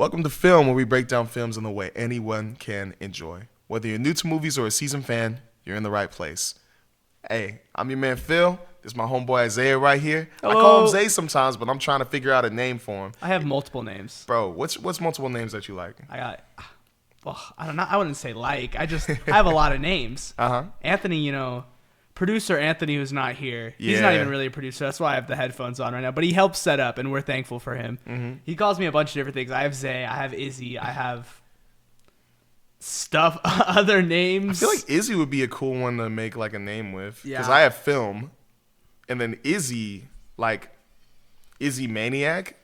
Welcome to Film, where we break down films in the way anyone can enjoy. Whether you're new to movies or a seasoned fan, you're in the right place. Hey, I'm your man Phil. This is my homeboy Isaiah right here. Hello. I call him Zay sometimes, but I'm trying to figure out a name for him. I have multiple names. Bro, what's multiple names that you like? I don't know. I wouldn't say I have a lot of names. Uh-huh. Anthony, producer Anthony, who's not here. He's not even really a producer. That's why I have the headphones on right now. But he helps set up, and we're thankful for him. Mm-hmm. He calls me a bunch of different things. I have Zay. I have Izzy. I have other names. I feel like Izzy would be a cool one to make like a name with. Because Yeah. I have Film, and then Izzy, like Izzy Maniac.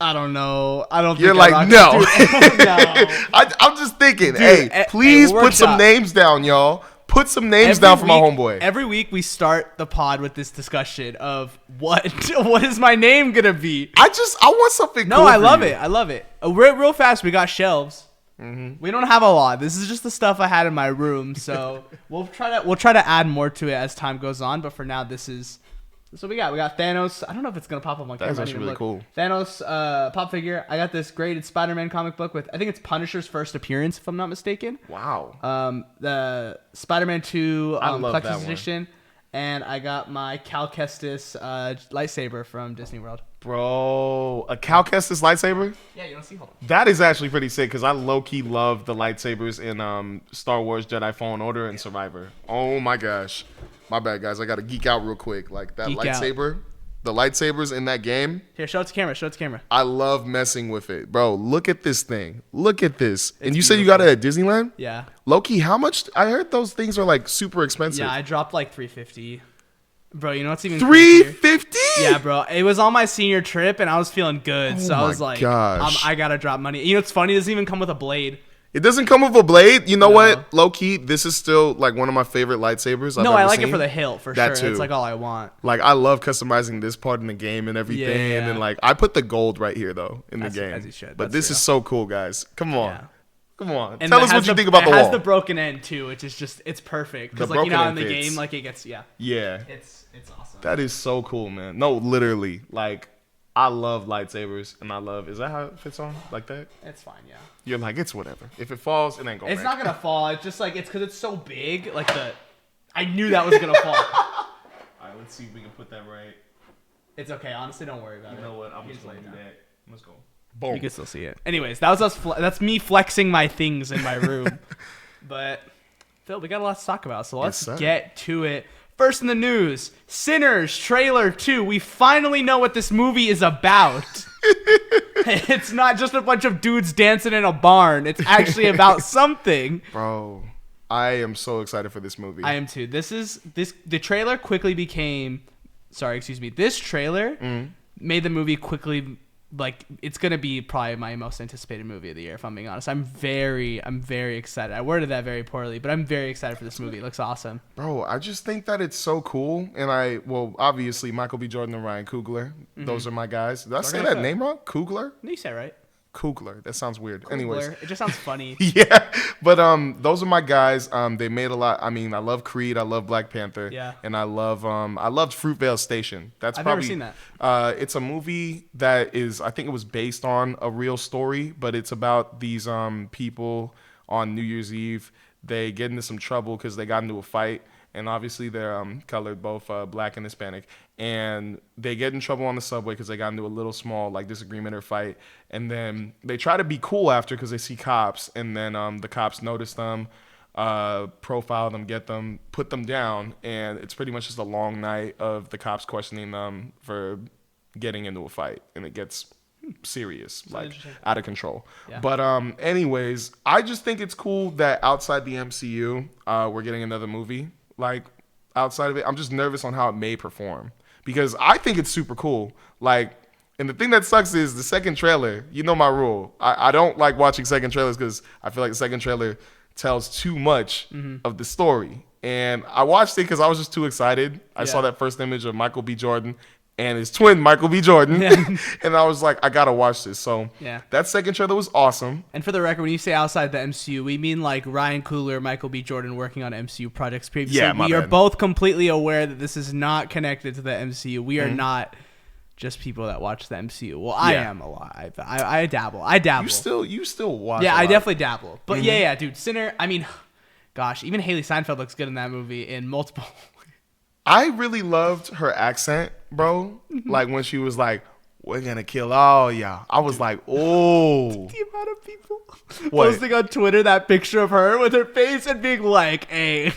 I don't know. I don't. You're think like, I'm no. No. I'm just thinking, Dude, please we'll put some workshop. names down, y'all. Put some names down for my homeboy. Every week we start the pod with this discussion of what is my name gonna be. I want something No, cool I for love you. it. I love it. Real fast, we got shelves. Mm-hmm. We don't have a lot. This is just the stuff I had in my room. So we'll try to add more to it as time goes on. But for now, this is what we got. We got Thanos. I don't know if it's gonna pop up on camera. That's actually really cool. Thanos pop figure. I got this graded Spider-Man comic book with, I think it's Punisher's first appearance, if I'm not mistaken. Wow. The Spider-Man 2 I love that Collector's one. Edition. And I got my Cal Kestis lightsaber from Disney World. Bro, a Cal Kestis lightsaber? Yeah, you don't see. Hold on. That is actually pretty sick because I low-key love the lightsabers in Star Wars Jedi Fallen Order and Survivor. Oh my gosh. My bad, guys. I got to geek out real quick. Like that Geek lightsaber, the lightsabers in that game, Here, show it to camera. I love messing with it. Bro, look at this thing. Look at this. And It's you said you got it at Disneyland? Yeah. Low-key, how much? I heard those things are like super expensive. Yeah, I dropped like $350. Bro, you know what's even $350? Yeah, bro. It was on my senior trip, and I was feeling good. So I my was like, gosh. I got to drop money. You know what's funny? It doesn't even come with a blade. It doesn't come with a blade. You know No. what? Low-key, this is still like one of my favorite lightsabers I've No, ever I like seen. it for the hilt, for That sure. too. That's like all I want. Like, I love customizing this part in the game and everything. Yeah. And then, like, I put the gold right here, though, in the game. As you should. But That's this real. is so cool, guys. Come on. Yeah. Come on. And Tell it us has what you think about the It has wall. the broken end, too, which is just, it's perfect. Because, The like, you know how in broken the end fits. game, like, it gets, Yeah. It's awesome. That is so cool, man. No, literally. Like, I love lightsabers. And I love... Is that how it fits on? Like that? It's fine, yeah. You're like, it's whatever. If it falls, it ain't going It's back. not going to fall. It's just, like, it's because it's so big. Like, I knew that was going to fall. All right, let's see if we can put that right. It's okay. Honestly, don't worry about it. You know what? I'm You just lay going to it do down. that. Let's go. Boom. You can still see it. Anyways, that was us. That's me flexing my things in my room. But Phil, we got a lot to talk about, so let's sir. get to it. First in the news, Sinners trailer 2. We finally know what this movie is about. It's not just a bunch of dudes dancing in a barn. It's actually about something. Bro, I am so excited for this movie. I am too. The trailer quickly became. This trailer made the movie quickly. Like, it's gonna be probably my most anticipated movie of the year, if I'm being honest. I'm very excited. I worded that very poorly, but I'm very excited for this movie. It looks awesome. Bro, I just think that it's so cool. And obviously, Michael B. Jordan and Ryan Coogler. Those are my guys. Did I say that name wrong? Coogler? No, you said it right. Coogler. That sounds weird. Anyways. It just sounds funny. Yeah. But those are my guys. They made a lot. I mean, I love Creed. I love Black Panther. Yeah. And I loved Fruitvale Station. I've never seen that. It's a movie that is, I think it was based on a real story, but it's about these people on New Year's Eve. They get into some trouble because they got into a fight. And obviously they're colored, both black and Hispanic. And they get in trouble on the subway because they got into a little small disagreement or fight. And then they try to be cool after because they see cops. And then the cops notice them, profile them, get them, put them down. And it's pretty much just a long night of the cops questioning them for getting into a fight. And it gets serious, out of control. Yeah. But anyways, I just think it's cool that outside the MCU, we're getting another movie. Like, outside of it, I'm just nervous on how it may perform because I think it's super cool. Like, and the thing that sucks is the second trailer. You know my rule. I don't like watching second trailers because I feel like the second trailer tells too much of the story. And I watched it because I was just too excited. I saw that first image of Michael B. Jordan and his twin, Michael B. Jordan. Yeah. And I was like, I got to watch this. So that second trailer was awesome. And for the record, when you say outside the MCU, we mean like Ryan Coogler, Michael B. Jordan working on MCU projects previously. Yeah, my we are bad. both completely aware that this is not connected to the MCU. We are not just people that watch the MCU. Well, I am a lot. I dabble. You still watch. Yeah, a I lot. definitely dabble. But yeah, dude, Sinner. I mean, gosh, even Haley Steinfeld looks good in that movie in multiple. I really loved her accent, bro. Like when she was like, "We're gonna kill all y'all." I was like, "Oh." The amount of people What? posting on Twitter that picture of her with her face and being like, "Hey,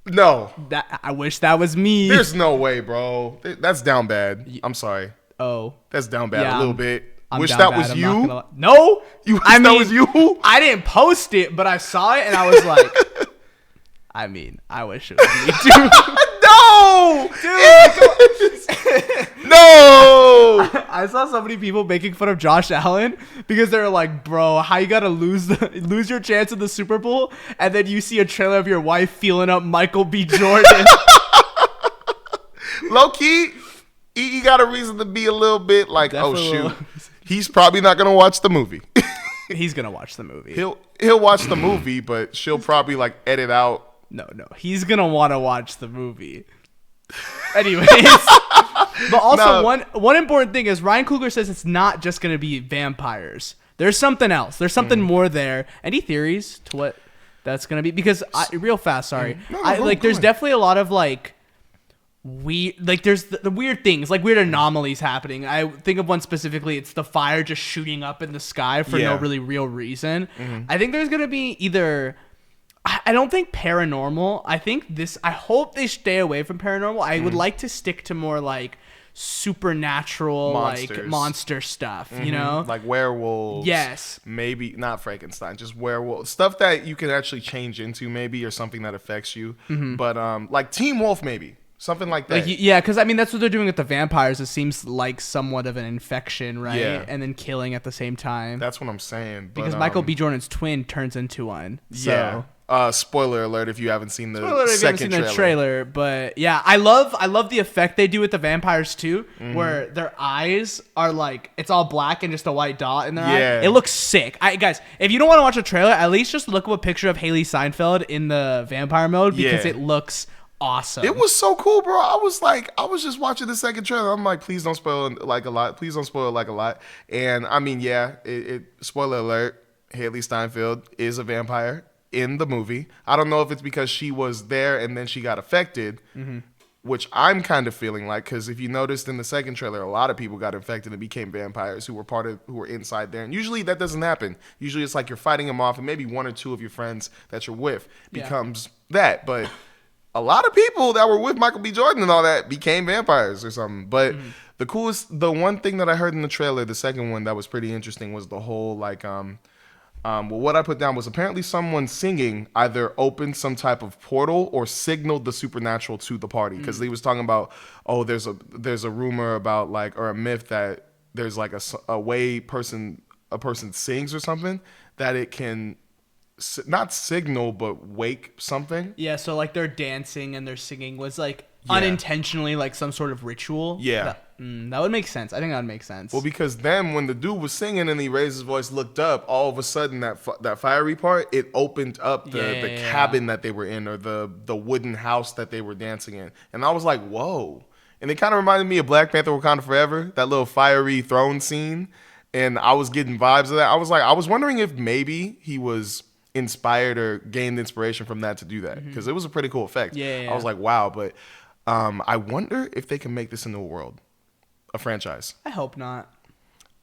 No. I wish that was me." There's no way, bro. That's down bad. I'm sorry. Oh, That's down bad Yeah, a little bit. I'm Wish down that bad, was I'm not gonna you. lie. No, You wish that was you. I didn't post it, but I saw it and I was like, I mean, I wish it was me too. No, Dude, no. I saw so many people making fun of Josh Allen because they're like, bro, how you gotta lose your chance in the Super Bowl, and then you see a trailer of your wife feeling up Michael B. Jordan. Low key, he got a reason to be a little bit like, Definitely a oh little- shoot, he's probably not gonna watch the movie. He's gonna watch the movie. He'll watch the movie, but she'll probably like edit out. No, he's gonna want to watch the movie. Anyways, but also No. one important thing is Ryan Coogler says it's not just gonna be vampires. There's something else. There's something more there. Any theories to what that's gonna be? Because real fast, sorry. There's definitely a lot of like there's the weird things, like weird anomalies happening. I think of one specifically. It's the fire just shooting up in the sky for no really real reason. I think there's gonna be either. I don't think paranormal. I hope they stay away from paranormal. I would like to stick to more like supernatural, like monster stuff, you know? Like werewolves. Yes. Maybe not Frankenstein, just werewolves. Stuff that you can actually change into maybe, or something that affects you. But like Teen Wolf maybe. Something like that. Because I mean that's what they're doing with the vampires. It seems like somewhat of an infection, right? Yeah. And then killing at the same time. That's what I'm saying. Because Michael B. Jordan's twin turns into one. So. Yeah. Spoiler alert if you haven't seen the trailer. But yeah, I love the effect they do with the vampires too, where their eyes are like it's all black and just a white dot in their eye. It looks sick. Guys, if you don't want to watch a trailer, at least just look up a picture of Haley Steinfeld in the vampire mode because it looks awesome. It was so cool, bro. I was just watching the second trailer. I'm like, please don't spoil like a lot. Please don't spoil like a lot. And I mean, spoiler alert, Haley Steinfeld is a vampire in the movie. I don't know if it's because she was there and then she got affected, which I'm kind of feeling like, because if you noticed in the second trailer, a lot of people got infected and became vampires who were inside there. And usually that doesn't happen. Usually it's like you're fighting them off and maybe one or two of your friends that you're with becomes that. But a lot of people that were with Michael B. Jordan and all that became vampires or something. But the one thing that I heard in the trailer, the second one that was pretty interesting, was the whole like what I put down was apparently someone singing either opened some type of portal or signaled the supernatural to the party, because he was talking about, there's a rumor about like, or a myth that there's like a way a person sings or something that it can not signal but wake something. Yeah, so like their dancing and their singing was like unintentionally like some sort of ritual. Yeah. That would make sense. I think that would make sense. Well, because then when the dude was singing and he raised his voice, looked up, all of a sudden that fiery part, it opened up the cabin that they were in, or the wooden house that they were dancing in. And I was like, whoa. And it kind of reminded me of Black Panther Wakanda Forever, that little fiery throne scene. And I was getting vibes of that. I was wondering if maybe he was inspired or gained inspiration from that to do that, because it was a pretty cool effect. I was like, wow. But I wonder if they can make this into a world. A franchise. I hope not.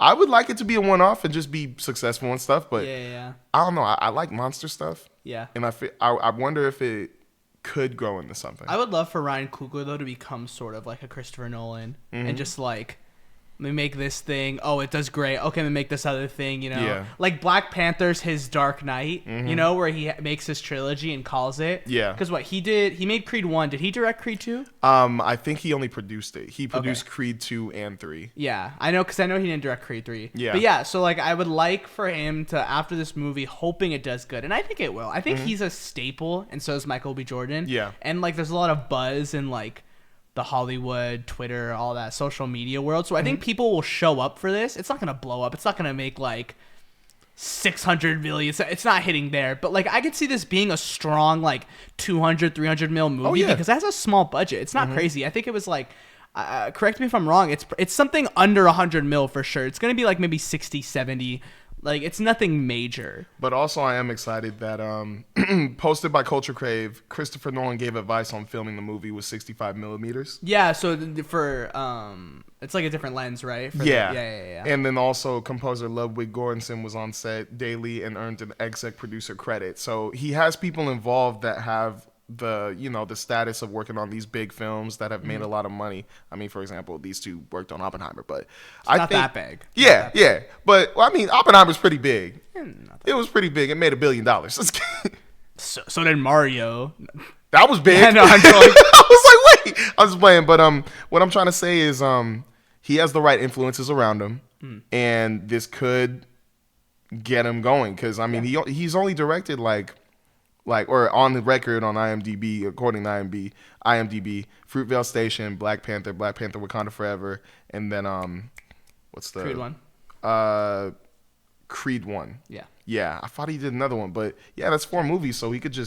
I would like it to be a one-off and just be successful and stuff, but I don't know. I like monster stuff. Yeah. And I wonder if it could grow into something. I would love for Ryan Coogler though to become sort of like a Christopher Nolan and just like, let me make this thing. Oh, it does great. Okay, let me make this other thing, you know? Yeah. Like Black Panther's his Dark Knight, you know, where he makes his trilogy and calls it. Yeah. Because he made Creed 1. Did he direct Creed 2? I think he only produced it. He produced Creed 2 and 3. Yeah, I know, because I know he didn't direct Creed 3. Yeah. But yeah, so like I would like for him to, after this movie, hoping it does good, and I think it will. I think he's a staple, and so is Michael B. Jordan. Yeah. And like there's a lot of buzz in like the Hollywood, Twitter, all that social media world. So I think people will show up for this. It's not going to blow up. It's not going to make like 600 million. It's not hitting there. But like I could see this being a strong like 200, 300 mil movie because it has a small budget. It's not crazy. I think it was like, correct me if I'm wrong. It's something under 100 mil for sure. It's gonna be like maybe 60, 70. Like, it's nothing major. But also, I am excited that posted by Culture Crave, Christopher Nolan gave advice on filming the movie with 65 millimeters. Yeah. So for it's like a different lens, right? Yeah. And then also, composer Ludwig Göransson was on set daily and earned an exec producer credit. So he has people involved that have the status of working on these big films that have made a lot of money. I mean, for example, these two worked on Oppenheimer, but I not think that big. Yeah. But I mean, Oppenheimer's pretty big. It was pretty big. It made $1 billion. So did Mario. That was big. Yeah, no, I'm I was like, wait, I was playing, but what I'm trying to say is he has the right influences around him, and this could get him going because I mean he's only directed like or on the record on IMDb, according to IMDb, Fruitvale Station, Black Panther, Wakanda Forever, and then what's the Creed 1? Creed 1. Yeah. Yeah, I thought he did another one, but yeah, that's 4 movies, so he could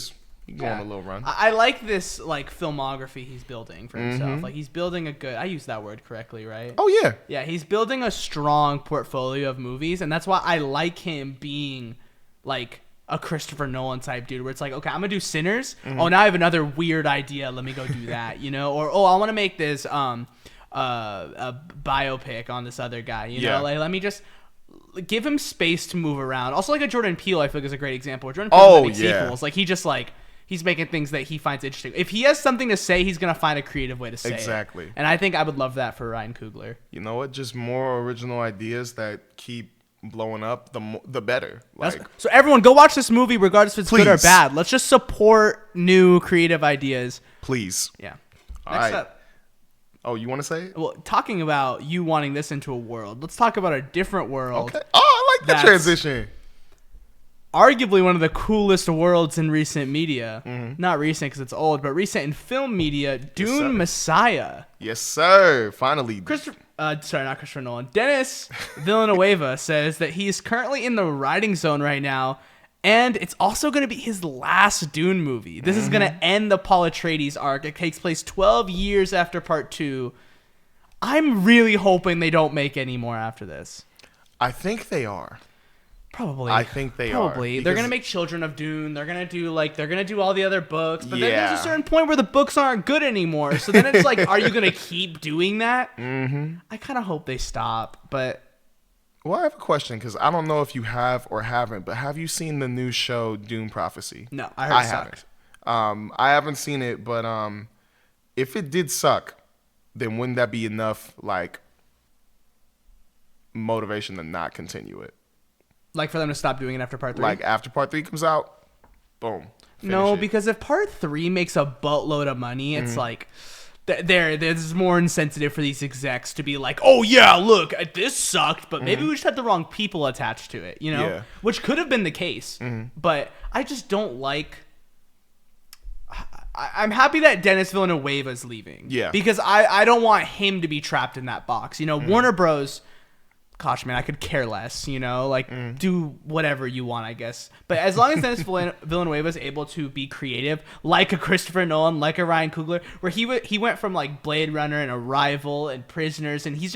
go on a little run. I like this like filmography he's building for himself. Like, he's building I used that word correctly, right? Oh yeah. Yeah, he's building a strong portfolio of movies, and that's why I like him being like a Christopher Nolan type dude, where it's like, okay, I'm gonna do Sinners. Oh, now I have another weird idea. Let me go do that, Or I want to make this a biopic on this other guy, know? Like, let me just give him space to move around. Also, like a Jordan Peele, I feel like is a great example. Where Jordan Peele doesn't make sequels. Like, he just he's making things that he finds interesting. If he has something to say, he's gonna find a creative way to say it. Exactly. And I think I would love that for Ryan Coogler. You know what? Just more original ideas that keep blowing up, the better. So everyone, go watch this movie, regardless if it's good or Please. bad. Let's just support new creative ideas. Please. Yeah. All Next right. up. Oh, you want to say it? Well, talking about you wanting this into a world, let's talk about a different world. Okay. Oh, I like that transition. Arguably one of the coolest worlds in recent media. Not recent because it's old, but recent in film media. Dune Messiah. Yes, sir. Finally. Not Christopher Nolan. Dennis Villanueva says that he's currently in the writing zone right now, and it's also going to be his last Dune movie. This is going to end the Paul Atreides arc. It takes place 12 years after Part 2. I'm really hoping they don't make any more after this. I think they are. Probably. I think they are. Probably. They're going to make Children of Dune. They're going to do all the other books. But then there's a certain point where the books aren't good anymore. So then it's like, are you going to keep doing that? I kind of hope they stop. But well, I have a question because I don't know if you have or haven't, but have you seen the new show Dune Prophecy? No, I heard it sucked. I haven't seen it, but if it did suck, then wouldn't that be enough like motivation to not continue it? Like for them to stop doing it after Part 3? Like after Part 3 comes out, boom. No, because if Part 3 makes a buttload of money, it's like there's more insensitive for these execs to be like, oh yeah, look, this sucked, but maybe we just had the wrong people attached to it, Yeah. Which could have been the case. But I just don't like. I'm happy that Dennis Villanueva is leaving. Yeah. Because I don't want him to be trapped in that box. Warner Bros. Gosh, man, I could care less, do whatever you want, I guess. But as long as Dennis Villanueva is able to be creative, like a Christopher Nolan, like a Ryan Coogler, where he went from like Blade Runner and Arrival and Prisoners, and he's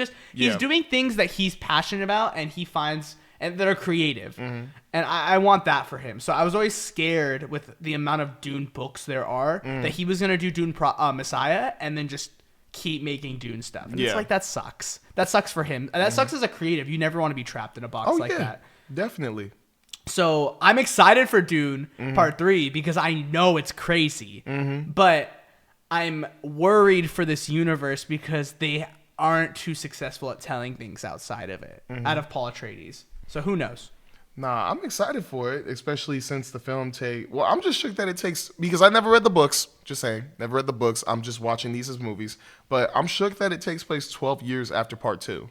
doing things that he's passionate about and he finds and that are creative. And I want that for him. So I was always scared with the amount of Dune books there are that he was going to do Dune Messiah and then just keep making Dune stuff. And it's like, that sucks. That sucks for him. And that sucks as a creative. You never want to be trapped in a box that. Definitely. So I'm excited for Dune Part 3 because I know it's crazy. But I'm worried for this universe because they aren't too successful at telling things outside of it, out of Paul Atreides. So who knows? Nah, I'm excited for it, especially since the film well, I'm just shook that it takes, because I never read the books, just saying, never read the books. I'm just watching these as movies, but I'm shook that it takes place 12 years after Part 2.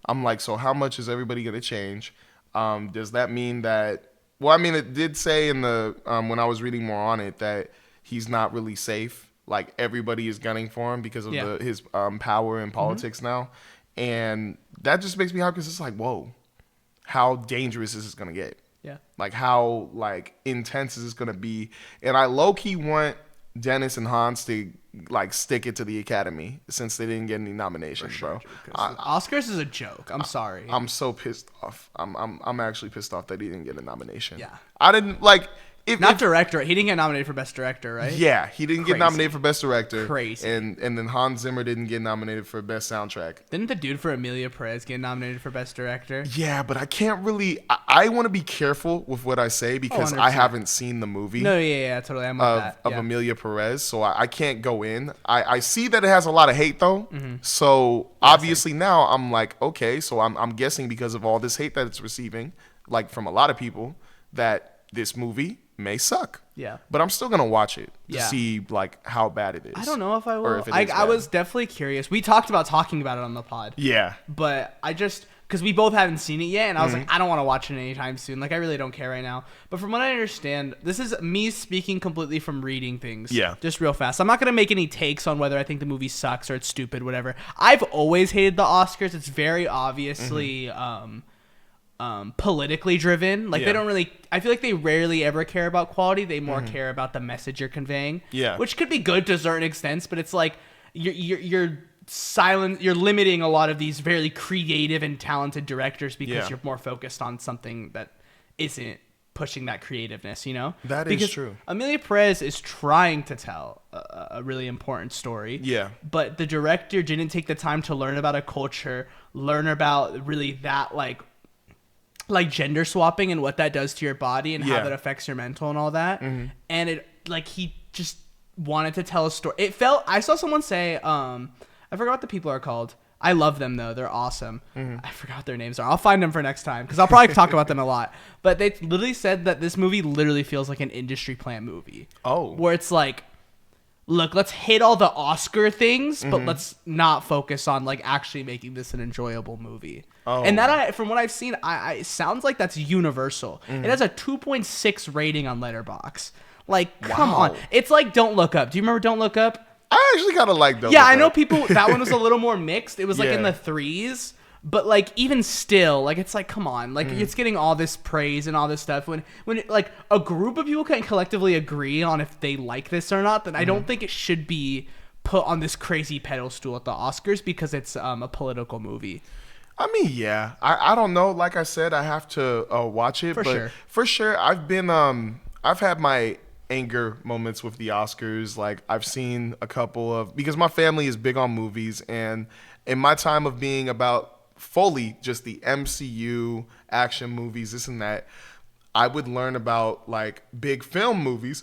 I'm like, so how much is everybody going to change? Does that mean that, well, I mean, it did say in the, when I was reading more on it, that he's not really safe. Like, everybody is gunning for him because of his power in politics now. And that just makes me happy because it's like, whoa. How dangerous is this going to get? Yeah. Like, how, like, intense is this going to be? And I low-key want Dennis and Hans to like stick it to the Academy since they didn't get any nominations, bro. Oscars is a joke. I'm sorry. I'm so pissed off. I'm actually pissed off that he didn't get a nomination. Yeah. I didn't like. Not director. He didn't get nominated for Best Director, right? Yeah, he didn't get nominated for Best Director. Crazy. And then Hans Zimmer didn't get nominated for Best Soundtrack. Didn't the dude for Emilia Perez get nominated for Best Director? Yeah, but I can't really. I want to be careful with what I say because I haven't seen the movie. No, yeah, totally. I'm with that. Of Emilia Perez, so I can't go in. I see that it has a lot of hate though. So obviously now I'm like, okay, so I'm guessing because of all this hate that it's receiving, like from a lot of people, that this movie may suck. Yeah. But I'm still gonna watch it to see like how bad it is. I don't know if I will. Or if it is I bad. was definitely curious. We talked about talking about it on the pod. Yeah. But I just, because we both haven't seen it yet, and I was like, I don't want to watch it anytime soon. Like, I really don't care right now. But from what I understand, this is me speaking completely from reading things. Yeah. Just real fast. I'm not going to make any takes on whether I think the movie sucks or it's stupid, whatever. I've always hated the Oscars. It's very obviously politically driven. Like, they don't really, I feel like they rarely ever care about quality. They more care about the message you're conveying. Yeah. Which could be good to certain extents, but it's like, you're limiting a lot of these very creative and talented directors because you're more focused on something that isn't pushing that creativeness, you know? That is true. Emilia Perez is trying to tell a really important story. Yeah. But the director didn't take the time to learn about a culture, learn about really that like gender swapping and what that does to your body and how that affects your mental and all that. And it like he just wanted to tell a story. It felt, I saw someone say, I forgot what the people are called. I love them though. They're awesome. I forgot what their names are. I'll find them for next time because I'll probably talk about them a lot. But they literally said that this movie literally feels like an industry plan movie. Oh. Where it's like, look, let's hit all the Oscar things, but let's not focus on like actually making this an enjoyable movie. Oh. And that, from what I've seen, it sounds like that's universal. It has a 2.6 rating on Letterboxd. Like, come on. It's like Don't Look Up. Do you remember Don't Look Up? I actually kind of like Don't Look Up. Yeah, I know people, that one was a little more mixed. It was like in the 3s. But like even still, like it's like, come on, like it's getting all this praise and all this stuff. When like a group of people can collectively agree on if they like this or not, then I don't think it should be put on this crazy pedestal at the Oscars because it's a political movie. I mean, yeah, I don't know. Like I said, I have to watch it. For sure, I've been I've had my anger moments with the Oscars. Like I've seen a couple of, because my family is big on movies, and in my time of being about fully just the MCU action movies, this and that, I would learn about like big film movies,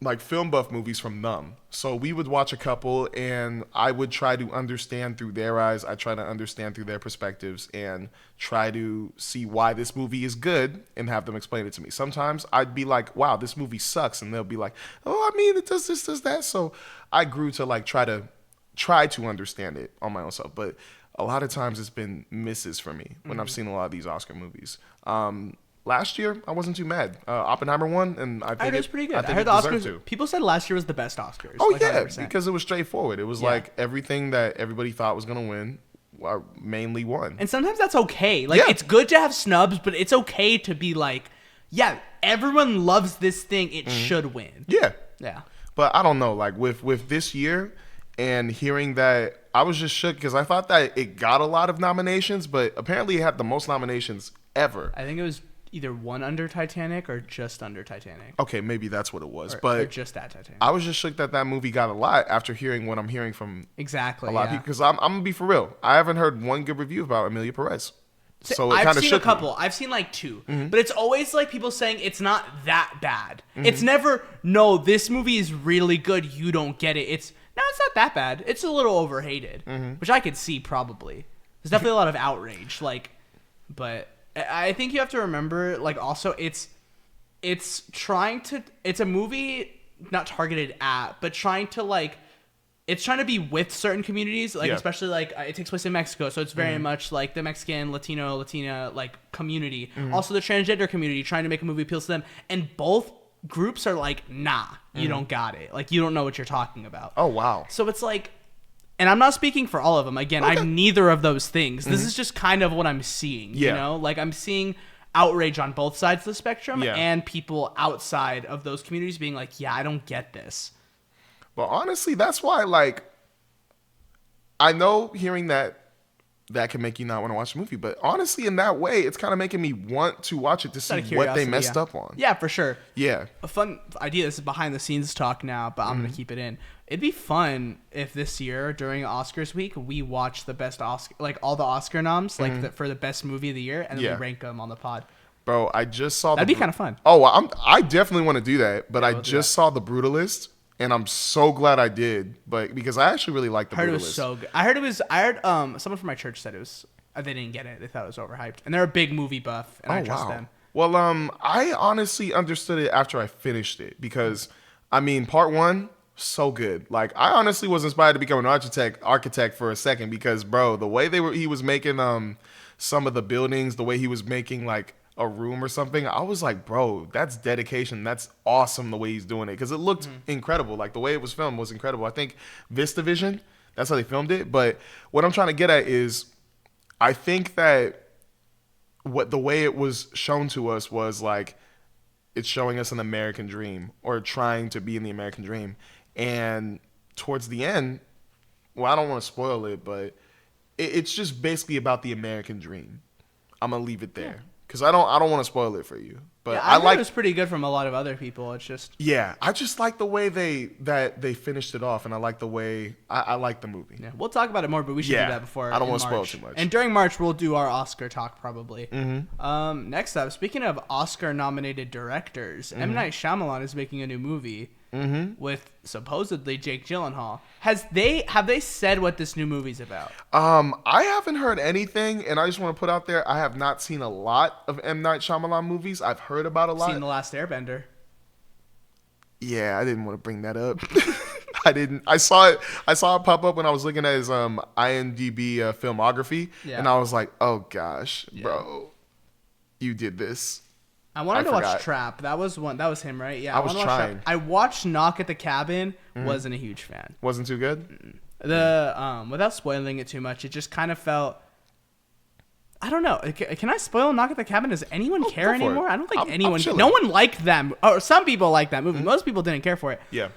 like film buff movies from them. So we would watch a couple and I would try to understand through their eyes. I try to understand through their perspectives and try to see why this movie is good and have them explain it to me. Sometimes I'd be like, wow, this movie sucks. And they'll be like, oh, I mean, it does this, does that. So I grew to like try to understand it on my own self. But a lot of times it's been misses for me when I've seen a lot of these Oscar movies. Last year, I wasn't too mad. Oppenheimer won, and I think it was pretty good. I heard the Oscars. People said last year was the best Oscars. Oh, like yeah, 100%. because it was straightforward. It was like everything that everybody thought was going to win mainly won. And sometimes that's okay. Like, it's good to have snubs, but it's okay to be like, yeah, everyone loves this thing. It should win. Yeah. Yeah. But I don't know. Like, with this year and hearing that, I was just shook because I thought that it got a lot of nominations, but apparently it had the most nominations ever. I think it was either one under Titanic or just under Titanic. Okay, maybe that's what it was. Or just at Titanic. I was just shook that movie got a lot after hearing what I'm hearing from a lot of people. Because I'm going to be for real. I haven't heard one good review about Emilia Perez. So it kind of shook me. I've seen a couple. I've seen like 2. But it's always like people saying it's not that bad. It's never, no, this movie is really good. You don't get it. It's not that bad. It's a little overhated, which I could see probably. There's definitely a lot of outrage. But I think you have to remember, like, also it's a movie not targeted at, but trying to be with certain communities, like especially like it takes place in Mexico, so it's very much like the Mexican, Latina like community. Also the transgender community, trying to make a movie appeals to them, and both groups are like, nah, you don't got it. Like, you don't know what you're talking about. Oh, wow. So it's like, and I'm not speaking for all of them. Again, okay. I'm neither of those things. This is just kind of what I'm seeing, you know? Like, I'm seeing outrage on both sides of the spectrum and people outside of those communities being like, yeah, I don't get this. But honestly, that's why, like, I know hearing that can make you not want to watch the movie, but honestly, in that way, it's kind of making me want to watch it to see Out of what they curiosity, messed yeah. up on. Yeah, for sure. Yeah. A fun idea. This is behind the scenes talk now, but I'm gonna keep it in. It'd be fun if this year during Oscars week we watch the best Oscar, like all the Oscar noms, like for the best movie of the year, and then we rank them on the pod. Bro, I just saw That'd be kind of fun. Oh, I definitely want to do that, but I we'll do just saw The Brutalist, and I'm so glad I did, but because I actually really like The I heard Brutalist. it was so good. I heard someone from my church said it was. They didn't get it. They thought it was overhyped, and they're a big movie buff, and I trust them. Well, I honestly understood it after I finished it because, I mean, part one, so good. Like, I honestly was inspired to become an architect for a second because, bro, the way he was making some of the buildings, the way he was making like a room or something, I was like, bro, that's dedication. That's awesome the way he's doing it because it looked incredible. Like the way it was filmed was incredible. I think VistaVision, that's how they filmed it. But what I'm trying to get at is, I think that the way it was shown to us was like it's showing us an American dream or trying to be in the American dream. And towards the end, well, I don't want to spoil it, but it's just basically about the American dream. I'm gonna leave it there because I don't want to spoil it for you. But I heard it was pretty good from a lot of other people. It's just I just like the way they finished it off, and I like the way I like the movie. Yeah, we'll talk about it more, but we should do that before. I don't want to spoil too much. And during March, we'll do our Oscar talk probably. Next up, speaking of Oscar-nominated directors, M. Night Shyamalan is making a new movie with supposedly Jake Gyllenhaal. Have they said what this new movie's about? I haven't heard anything, and I just want to put out there, I have not seen a lot of M. Night Shyamalan movies. I've heard about a lot. Seen The Last Airbender. Yeah, I didn't want to bring that up. I didn't. I saw it pop up when I was looking at his IMDb filmography, and I was like, oh gosh, bro, you did this. I wanted to watch Trap. That was him, right? Yeah, I was trying. I watched Knock at the Cabin. Wasn't a huge fan. Wasn't too good. Without spoiling it too much, it just kind of felt. I don't know. Can I spoil Knock at the Cabin? Does anyone care anymore? I don't think anyone. No one liked them. Or some people liked that movie. Most people didn't care for it. Yeah.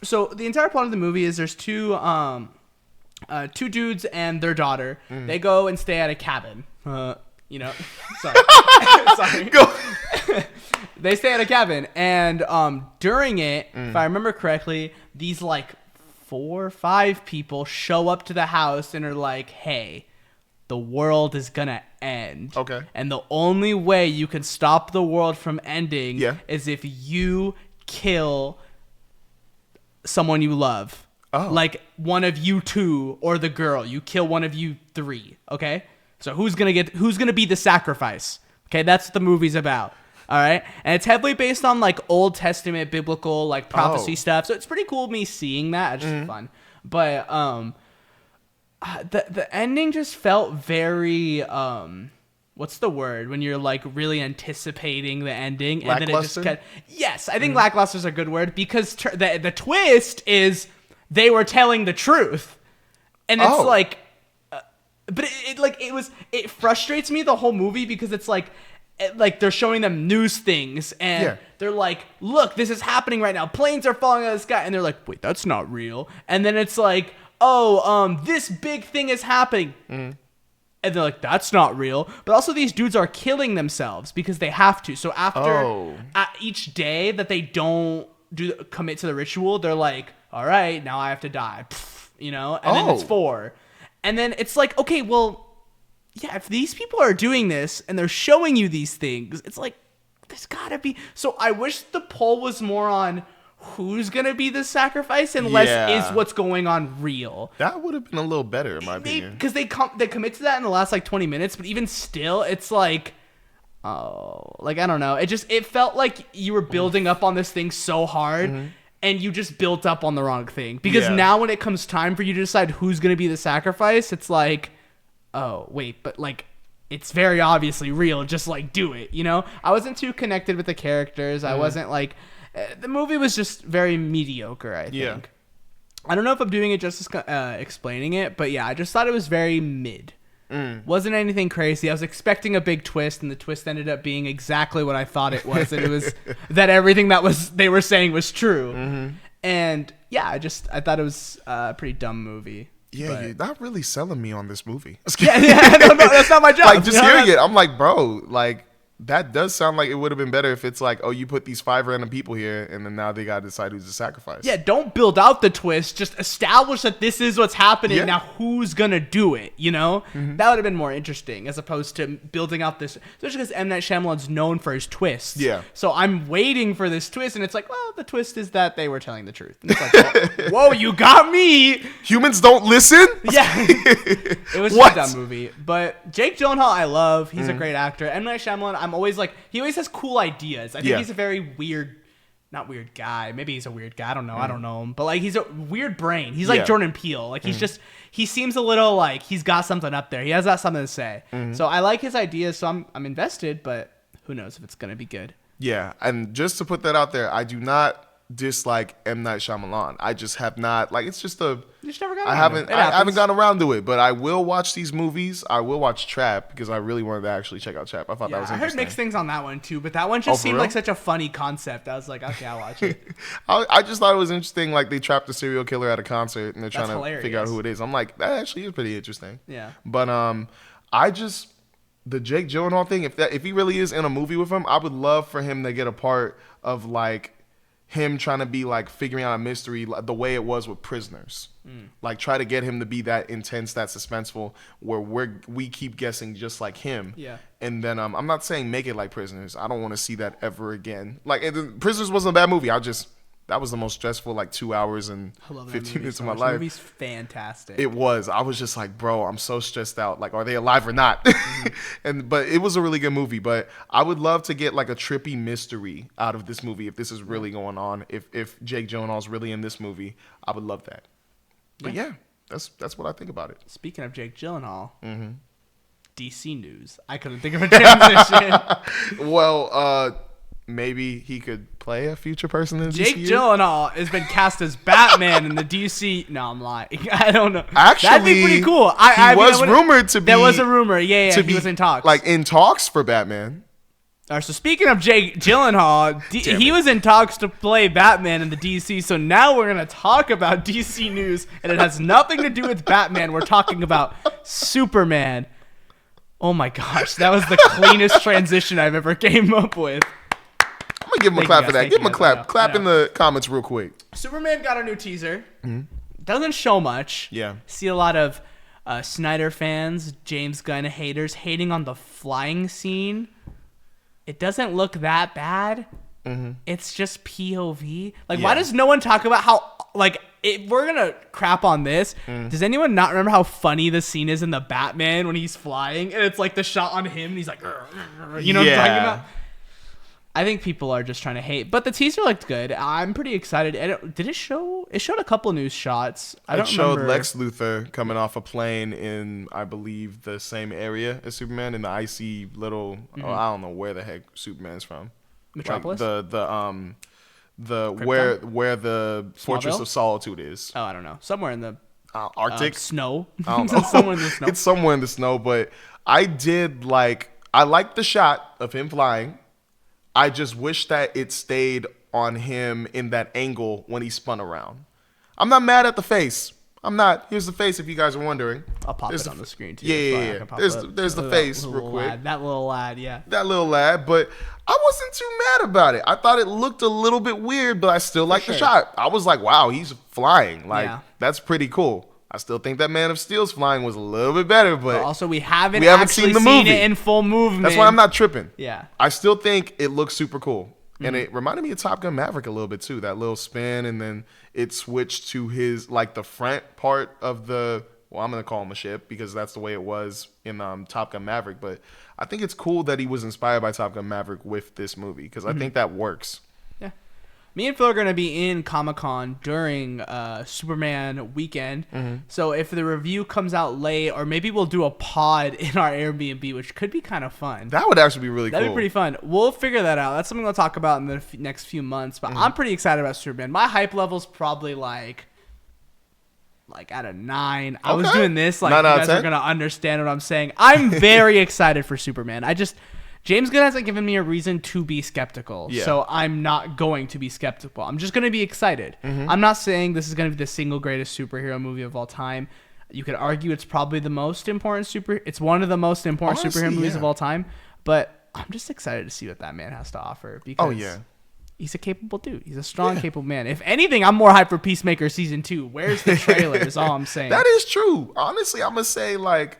So the entire plot of the movie is there's two dudes and their daughter. They go and stay at a cabin. Sorry. Sorry. Go. They stay at a cabin, and during it, if I remember correctly, these like 4 or 5 people show up to the house and are like, "Hey, the world is gonna end. Okay. And the only way you can stop the world from ending is if you kill someone you love." Oh. Like one of you 2 or the girl. You kill one of you 3. Okay? So who's gonna be the sacrifice? Okay, that's what the movie's about. All right? And it's heavily based on like Old Testament biblical like prophecy stuff. So it's pretty cool me seeing that. It's just fun. But the ending just felt very what's the word when you're like really anticipating the ending and then it just yes, I think lackluster is a good word because the twist is they were telling the truth, and it's like but it frustrates me the whole movie because it's like they're showing them news things and they're like, look, this is happening right now, planes are falling out of the sky, and they're like, wait, that's not real, and then it's like, this big thing is happening. And they're like, that's not real. But also these dudes are killing themselves because they have to. So after each day that they don't commit to the ritual, they're like, all right, now I have to die. And then it's 4. And then it's like, okay, well, yeah, if these people are doing this and they're showing you these things, it's like, there's gotta be. So I wish the poll was more on who's gonna be the sacrifice and less is what's going on real. That would have been a little better in my opinion. Because they commit to that in the last like 20 minutes, but even still, it's like, I don't know. It felt like you were building up on this thing so hard, and you just built up on the wrong thing. Because now when it comes time for you to decide who's gonna be the sacrifice, it's like, oh wait, but like, it's very obviously real. Just like do it. I wasn't too connected with the characters. I wasn't like. The movie was just very mediocre, I think. Yeah. I don't know if I'm doing it justice explaining it, but yeah, I just thought it was very mid. Wasn't anything crazy. I was expecting a big twist, and the twist ended up being exactly what I thought it was. And it was that everything they were saying was true. And yeah, I thought it was a pretty dumb movie. Yeah, but... you're not really selling me on this movie. yeah, no, that's not my job. Like, just hearing it, I'm like, bro, like, that does sound like it would have been better if it's like, oh, you put these 5 random people here, and then now they got to decide who's the sacrifice. Yeah, don't build out the twist. Just establish that this is what's happening. Yeah. Now, who's going to do it, you know? Mm-hmm. That would have been more interesting as opposed to building out this. Especially because M. Night Shyamalan's known for his twists. Yeah. So I'm waiting for this twist, and it's like, well, the twist is that they were telling the truth. And it's like, whoa, you got me. Humans don't listen? Yeah. It was What? a dumb movie. But Jake Gyllenhaal, I love. He's a great actor. M. Night Shyamalan, I'm always like, he always has cool ideas. I think he's a very weird, not weird guy. Maybe he's a weird guy. I don't know. I don't know him. But like, he's a weird brain. He's like Jordan Peele. Like he's just, he seems a little like he's got something up there. He has got something to say. So I like his ideas. So I'm invested, but who knows if it's going to be good. Yeah, and just to put that out there, I do not dislike M. Night Shyamalan. I just have not, like, it's just a... You just never got I around to it. It haven't happens. gotten around to it, but I will watch these movies. I will watch Trap because I really wanted to actually check out Trap. I thought that was I heard interesting. mixed things on that one too, but that one Oh, just for seemed real? like such a funny concept. I was like, okay, I'll watch it. I just thought it was interesting. Like, they trapped a serial killer at a concert and they're trying That's to figure out hilarious. who it is. I'm like, that actually is pretty interesting. Yeah. But I just, the Jake Gyllenhaal thing, if he really is in a movie with him, I would love for him to get a part of like him trying to be like figuring out a mystery like the way it was with Prisoners. Like, try to get him to be that intense, that suspenseful, where we keep guessing just like him. Yeah. And then I'm not saying make it like Prisoners. I don't want to see that ever again. Like, Prisoners wasn't a bad movie. That was the most stressful like 2 hours and I love that 15 movie minutes so of my much. life. The movie's fantastic. It was. I was just like, bro, I'm so stressed out. Like, are they alive or not? But it was a really good movie. But I would love to get like a trippy mystery out of this movie if this is really going on. If Jake Gyllenhaal's really in this movie, I would love that. But yeah, that's what I think about it. Speaking of Jake Gyllenhaal, DC news. I couldn't think of a transition. Well, maybe he could play a future person in Jake DCU? Gyllenhaal has been cast as Batman in the DC. No, I'm lying. I don't know. Actually, that'd be pretty cool. He was rumored to be. There was a rumor. Yeah, to he be was in talks. Like in talks for Batman. All right, so speaking of Jake Gyllenhaal, he was in talks to play Batman in the DC. So now we're gonna talk about DC news, and it has nothing to do with Batman. We're talking about Superman. Oh my gosh, that was the cleanest transition I've ever came up with. I'm gonna give him a clap for that. Give him a clap. Clap in the comments real quick. Superman got a new teaser. Doesn't show much. Yeah. See a lot of Snyder fans, James Gunn haters hating on the flying scene. It doesn't look that bad. It's just POV. Like, why does no one talk about how, like, if we're going to crap on this, does anyone not remember how funny the scene is in the Batman when he's flying? And it's like the shot on him and he's like, you know what I'm talking about? I think people are just trying to hate. But the teaser looked good. I'm pretty excited. Did it show? It showed a couple news shots. It showed Lex Luthor coming off a plane in, I believe, the same area as Superman in the icy little. Oh, I don't know where the heck Superman's from. Metropolis. Like the Krypton? where the Fortress of Solitude is. Oh, I don't know. Somewhere in the Arctic snow. I don't know. Somewhere in the snow. It's somewhere in the snow, but I liked the shot of him flying. I just wish that it stayed on him in that angle when he spun around. I'm not mad at the face. I'm not. Here's the face if you guys are wondering. I'll pop it on the screen too. Yeah. There's the face real quick. Lad. That little lad, yeah. That little lad, but I wasn't too mad about it. I thought it looked a little bit weird, but I still liked the shot. I was like, wow, he's flying. Like, that's pretty cool. I still think that Man of Steel's flying was a little bit better, but also we haven't actually seen it in full movement. That's why I'm not tripping. Yeah. I still think it looks super cool. And it reminded me of Top Gun Maverick a little bit too. That little spin, and then it switched to his, like, the front part of the, well, I'm going to call him a ship because that's the way it was in Top Gun Maverick. But I think it's cool that he was inspired by Top Gun Maverick with this movie because I think that works. Yeah. Me and Phil are going to be in Comic-Con during Superman weekend. So if the review comes out late, or maybe we'll do a pod in our Airbnb, which could be kind of fun. That would actually be really cool. That'd be pretty fun. We'll figure that out. That's something we'll talk about in the next few months. But I'm pretty excited about Superman. My hype level's probably like out of 9. I was doing this like you guys are going to understand what I'm saying. I'm very excited for Superman. James Gunn hasn't given me a reason to be skeptical, so I'm not going to be skeptical. I'm just going to be excited. I'm not saying this is going to be the single greatest superhero movie of all time. You could argue it's probably the most important it's one of the most important superhero movies of all time, but I'm just excited to see what that man has to offer because he's a capable dude. He's a strong, capable man. If anything, I'm more hyped for Peacemaker season 2. Where's the trailer is all I'm saying. That is true. Honestly, I'm going to say, like,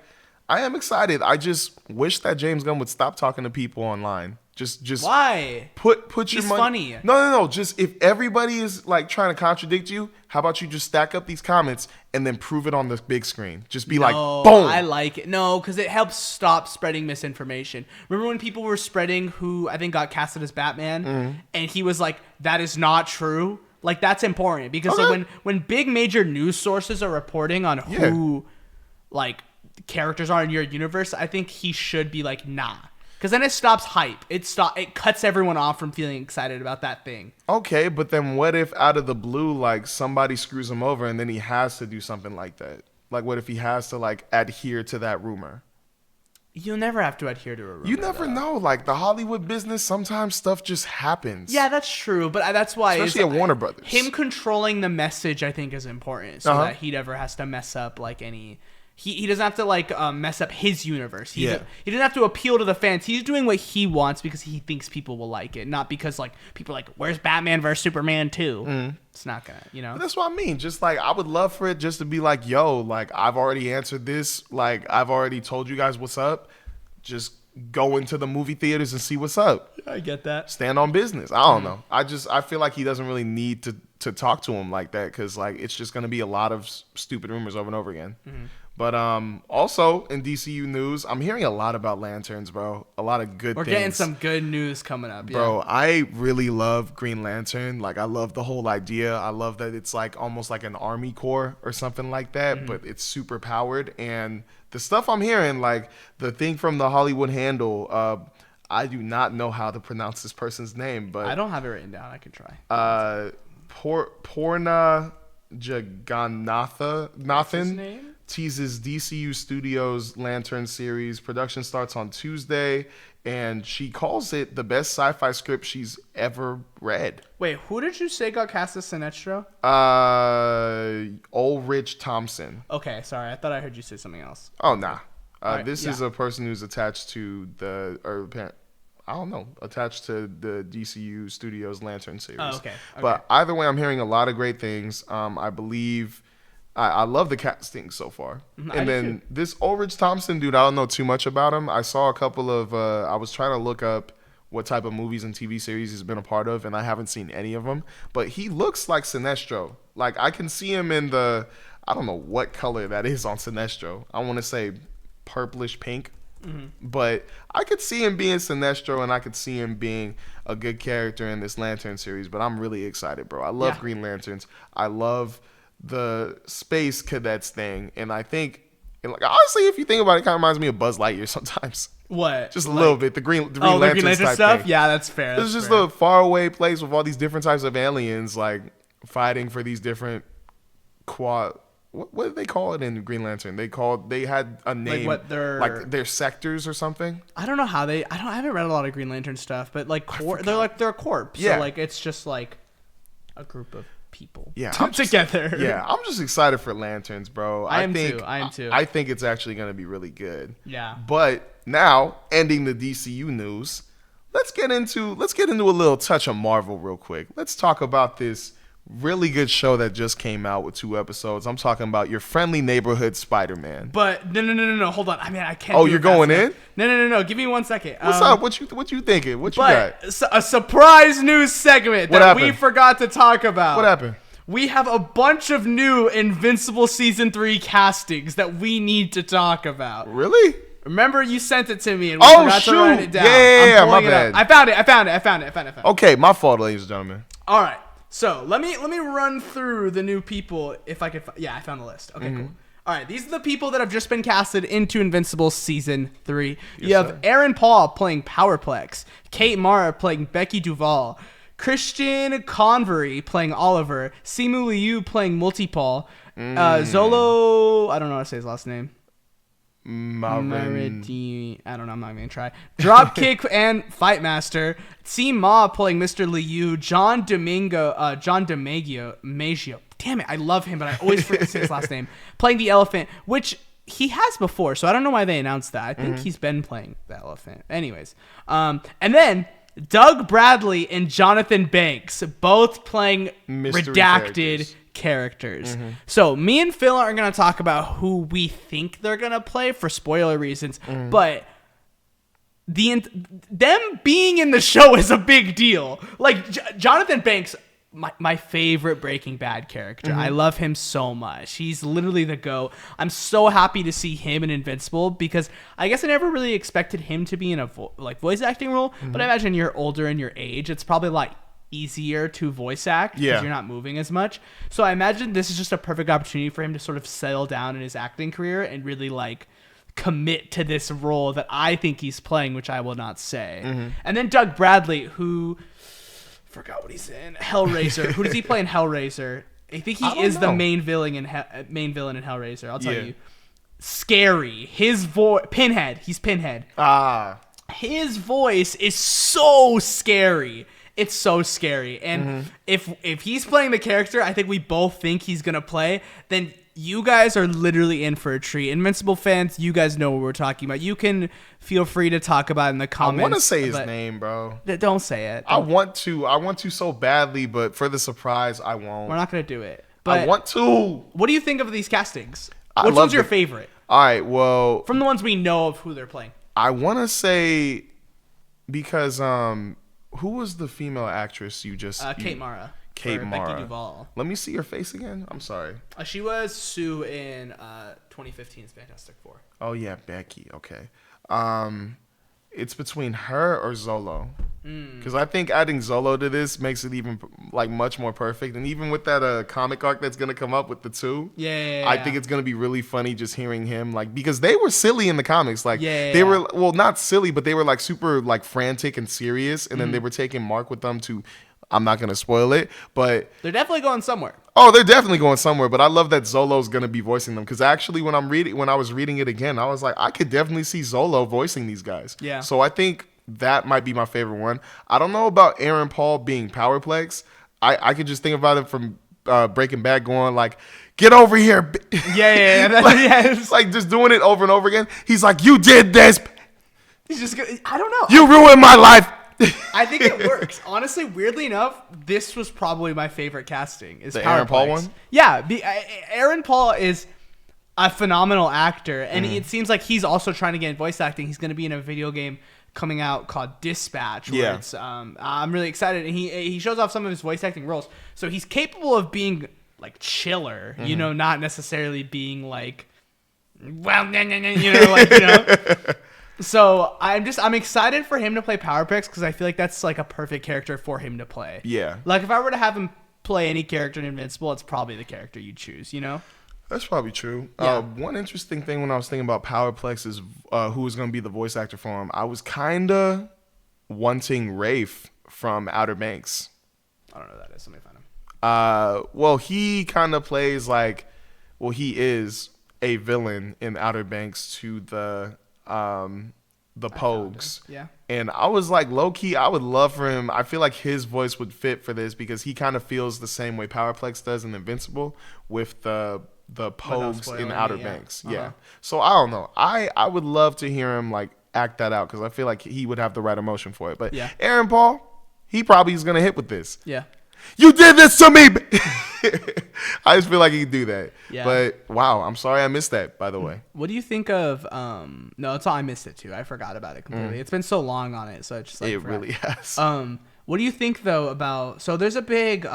I am excited. I just wish that James Gunn would stop talking to people online. Just why? Put your He's money. funny. No. Just if everybody is like trying to contradict you, how about you just stack up these comments and then prove it on the big screen? Just be like, boom. I like it. No, because it helps stop spreading misinformation. Remember when people were spreading who I think got casted as Batman, and he was like, "That is not true." Like that's important because like, when big major news sources are reporting on who like characters are in your universe, I think he should be like, nah. Because then it stops hype. It cuts everyone off from feeling excited about that thing. Okay, but then what if out of the blue, like somebody screws him over and then he has to do something like that? Like what if he has to like adhere to that rumor? You'll never have to adhere to a rumor. You never know. Like the Hollywood business, sometimes stuff just happens. Yeah, that's true. But that's why, especially at Warner Brothers, him controlling the message, I think, is important, so that he never has to mess up like any. He doesn't have to like mess up his universe. He doesn't have to appeal to the fans. He's doing what he wants because he thinks people will like it, not because like people are like, where's Batman versus Superman 2? It's not gonna, But that's what I mean. Just like I would love for it just to be like, yo, like I've already answered this. Like I've already told you guys what's up. Just go into the movie theaters and see what's up. I get that. Stand on business. I don't know. I feel like he doesn't really need to talk to him like that because like it's just gonna be a lot of stupid rumors over and over again. But also in DCU news, I'm hearing a lot about Lanterns, bro. A lot of good things. We're getting some good news coming up, bro. I really love Green Lantern. Like I love the whole idea. I love that it's like almost like an army corps or something like that, but it's super powered. And the stuff I'm hearing, like the thing from the Hollywood Handle, I do not know how to pronounce this person's name, but I don't have it written down. I can try. Porna Jagannathan. What's his name? Teases DCU Studios Lantern series. Production starts on Tuesday, and she calls it the best sci-fi script she's ever read. Wait, who did you say got cast as Sinestro? Ulrich Thompson. Okay, sorry. I thought I heard you say something else. Oh, nah. This is a person who's attached to attached to the DCU Studios Lantern series. Oh, okay. But either way, I'm hearing a lot of great things. I believe... I love the casting so far. And then this Ulrich Thompson dude, I don't know too much about him. I saw a couple of, I was trying to look up what type of movies and TV series he's been a part of, and I haven't seen any of them. But he looks like Sinestro. Like, I can see him in I don't know what color that is on Sinestro. I want to say purplish pink. But I could see him being Sinestro, and I could see him being a good character in this Lantern series. But I'm really excited, bro. I love Green Lanterns. I love the space cadets thing, and I think, like, honestly, if you think about it, it kind of reminds me of Buzz Lightyear sometimes. What? Just a little bit. The Green Lantern type stuff. Thing. Yeah, that's fair. It's just a faraway place with all these different types of aliens, like fighting for these different What did they call it in Green Lantern? They had a name, like their sectors or something. I don't know how I haven't read a lot of Green Lantern stuff, but like they're a corps. Yeah. So like it's just like a group of people together. Yeah, I'm just excited for Lanterns, bro. I am too. I think it's actually going to be really good. Yeah. But now, ending the DCU news, let's get into a little touch of Marvel real quick. Let's talk about this really good show that just came out with 2 episodes. I'm talking about Your Friendly Neighborhood Spider-Man. But no, hold on. I mean, I can't. Oh, you're going in? No. Give me 1 second. What's up? What you thinking? What you got? A surprise news segment that we forgot to talk about. What happened? We have a bunch of new Invincible season 3 castings that we need to talk about. Really? Remember, you sent it to me and we forgot to write it down. Yeah, my bad. I found it. Okay, my fault, ladies and gentlemen. All right. So let me run through the new people if I could. I found the list. Okay, cool. All right, these are the people that have just been casted into Invincible season 3. You have Aaron Paul playing Powerplex, Kate Mara playing Becky Duvall, Christian Convery playing Oliver, Simu Liu playing Multipole, Zolo. I don't know how to say his last name. I don't know. I'm not even gonna try. Dropkick and Fight Master. C Ma playing Mr. Liu. John Maggio. Damn it, I love him, but I always forget to say his last name. Playing the elephant, which he has before, so I don't know why they announced that. I think he's been playing the elephant. Anyways, and then Doug Bradley and Jonathan Banks both playing Mystery redacted characters. So me and Phil are going to talk about who we think they're going to play for spoiler reasons, but them being in the show is a big deal. Like Jonathan Banks, my favorite Breaking Bad character. I love him so much. He's literally the GOAT. I'm so happy to see him in Invincible because I guess I never really expected him to be in a voice acting role, but I imagine you're older in your age. It's probably like easier to voice act because you're not moving as much. So I imagine this is just a perfect opportunity for him to sort of settle down in his acting career and really like commit to this role that I think he's playing, which I will not say. And then Doug Bradley, who forgot what he's in Hellraiser. Who does he play in Hellraiser? I think he is the main villain in Hellraiser. I'll tell you. Scary. His voice, Pinhead. He's Pinhead. His voice is so scary. It's so scary. And if he's playing the character I think we both think he's going to play, then you guys are literally in for a treat. Invincible fans, you guys know what we're talking about. You can feel free to talk about it in the comments. I want to say his name, bro. Don't say it. I want to so badly, but for the surprise, I won't. We're not going to do it. But I want to. What do you think of these castings? Which one's your favorite? All right, well, from the ones we know of who they're playing. I want to say because who was the female actress you just Kate Mara. Kate Mara. Becky Duvall. Let me see your face again. I'm sorry. She was Sue in 2015's Fantastic Four. Oh yeah, Becky. Okay. It's between her or Zolo. Because I think adding Zolo to this makes it even like much more perfect. And even with that comic arc that's gonna come up with the two, I think it's gonna be really funny just hearing him like, because they were silly in the comics. Like they were, well, not silly, but they were like super like frantic and serious. And then they were taking Mark with them to. I'm not gonna spoil it, but they're definitely going somewhere. Oh, they're definitely going somewhere. But I love that Zolo's gonna be voicing them because actually, when I was reading it again, I was like, I could definitely see Zolo voicing these guys. Yeah. So I think that might be my favorite one. I don't know about Aaron Paul being Powerplex. I could just think about it from Breaking Bad, going like, "Get over here!" Yes. Like just doing it over and over again. He's like, "You did this." He's just. I don't know. You ruined my life. I think it works. Honestly, weirdly enough, this was probably my favorite casting. Is the Aaron Paul one? Yeah, Aaron Paul is a phenomenal actor, and it seems like he's also trying to get in voice acting. He's going to be in a video game coming out called Dispatch. Where it's, I'm really excited, and he shows off some of his voice acting roles. So he's capable of being like chiller, you know, not necessarily being like, well, So I'm excited for him to play Powerplex because I feel like that's like a perfect character for him to play. Yeah. Like if I were to have him play any character in Invincible, it's probably the character you choose, you know? That's probably true. Yeah. One interesting thing when I was thinking about Powerplex is who was going to be the voice actor for him. I was kind of wanting Rafe from Outer Banks. I don't know who that is. Let me find him. Well, he kind of plays like, well, he is a villain in Outer Banks to the Pogues. Yeah. And I was like, low key, I would love for him. I feel like his voice would fit for this because he kind of feels the same way Powerplex does in Invincible with the Pogues in Outer Banks. Yeah. So I don't know. I would love to hear him like act that out because I feel like he would have the right emotion for it. But Aaron Paul, he probably is gonna hit with this. Yeah. You did this to me. I just feel like he could do that. Yeah. But wow, I'm sorry I missed that, by the way. What do you think of no, it's all I missed it too. I forgot about it completely. It's been so long on it, so it's just like it really has. What do you think though about so there's a big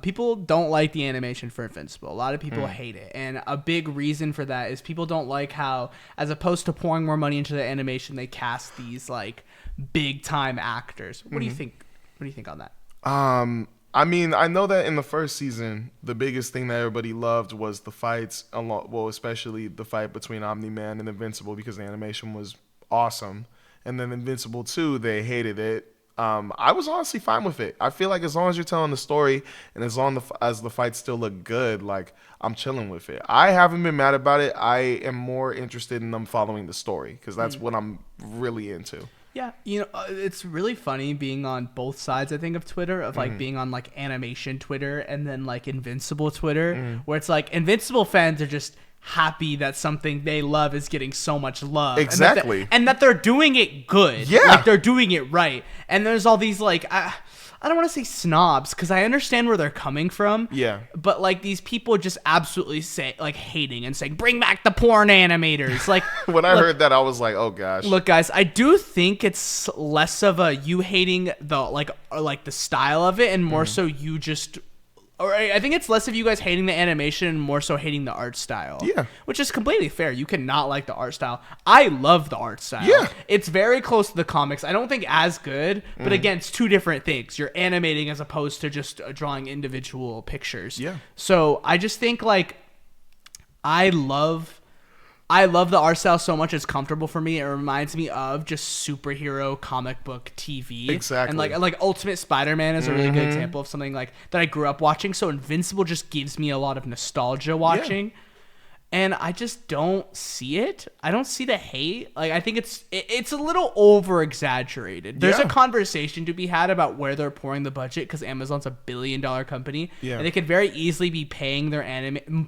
people don't like the animation for Invincible. A lot of people hate it. And a big reason for that is people don't like how as opposed to pouring more money into the animation, they cast these like big time actors. What do you think? What do you think on that? I mean, I know that in the first season, the biggest thing that everybody loved was the fights, well, especially the fight between Omni-Man and Invincible because the animation was awesome. And then Invincible 2, they hated it I was honestly fine with it. I feel like as long as you're telling the story and as long as the fights still look good, like I'm chilling with it. I haven't been mad about it. I am more interested in them following the story because that's what I'm really into. Yeah, it's really funny being on both sides, I think, of Twitter, of like being on like animation Twitter and then like Invincible Twitter, where it's like Invincible fans are just happy that something they love is getting so much love. Exactly. And that they're doing it good. Yeah. Like they're doing it right. And there's all these like, I don't want to say snobs because I understand where they're coming from. Yeah. But like these people just absolutely say like hating and saying, bring back the porn animators. Like when I heard that, I was like, oh gosh. Look, guys, I do think it's less of a you hating the like the style of it and more so you just. Or I think it's less of you guys hating the animation and more so hating the art style. Yeah. Which is completely fair. You cannot like the art style. I love the art style. Yeah. It's very close to the comics. I don't think as good, but again, it's two different things. You're animating as opposed to just drawing individual pictures. Yeah. So I just think like I love the art style so much. It's comfortable for me. It reminds me of just superhero comic book TV. Exactly. And like Ultimate Spider-Man is a really good example of something like that I grew up watching. So Invincible just gives me a lot of nostalgia watching. Yeah. And I just don't see it. I don't see the hate. Like I think it's a little over exaggerated. There's a conversation to be had about where they're pouring the budget because Amazon's $1 billion company, and they could very easily be paying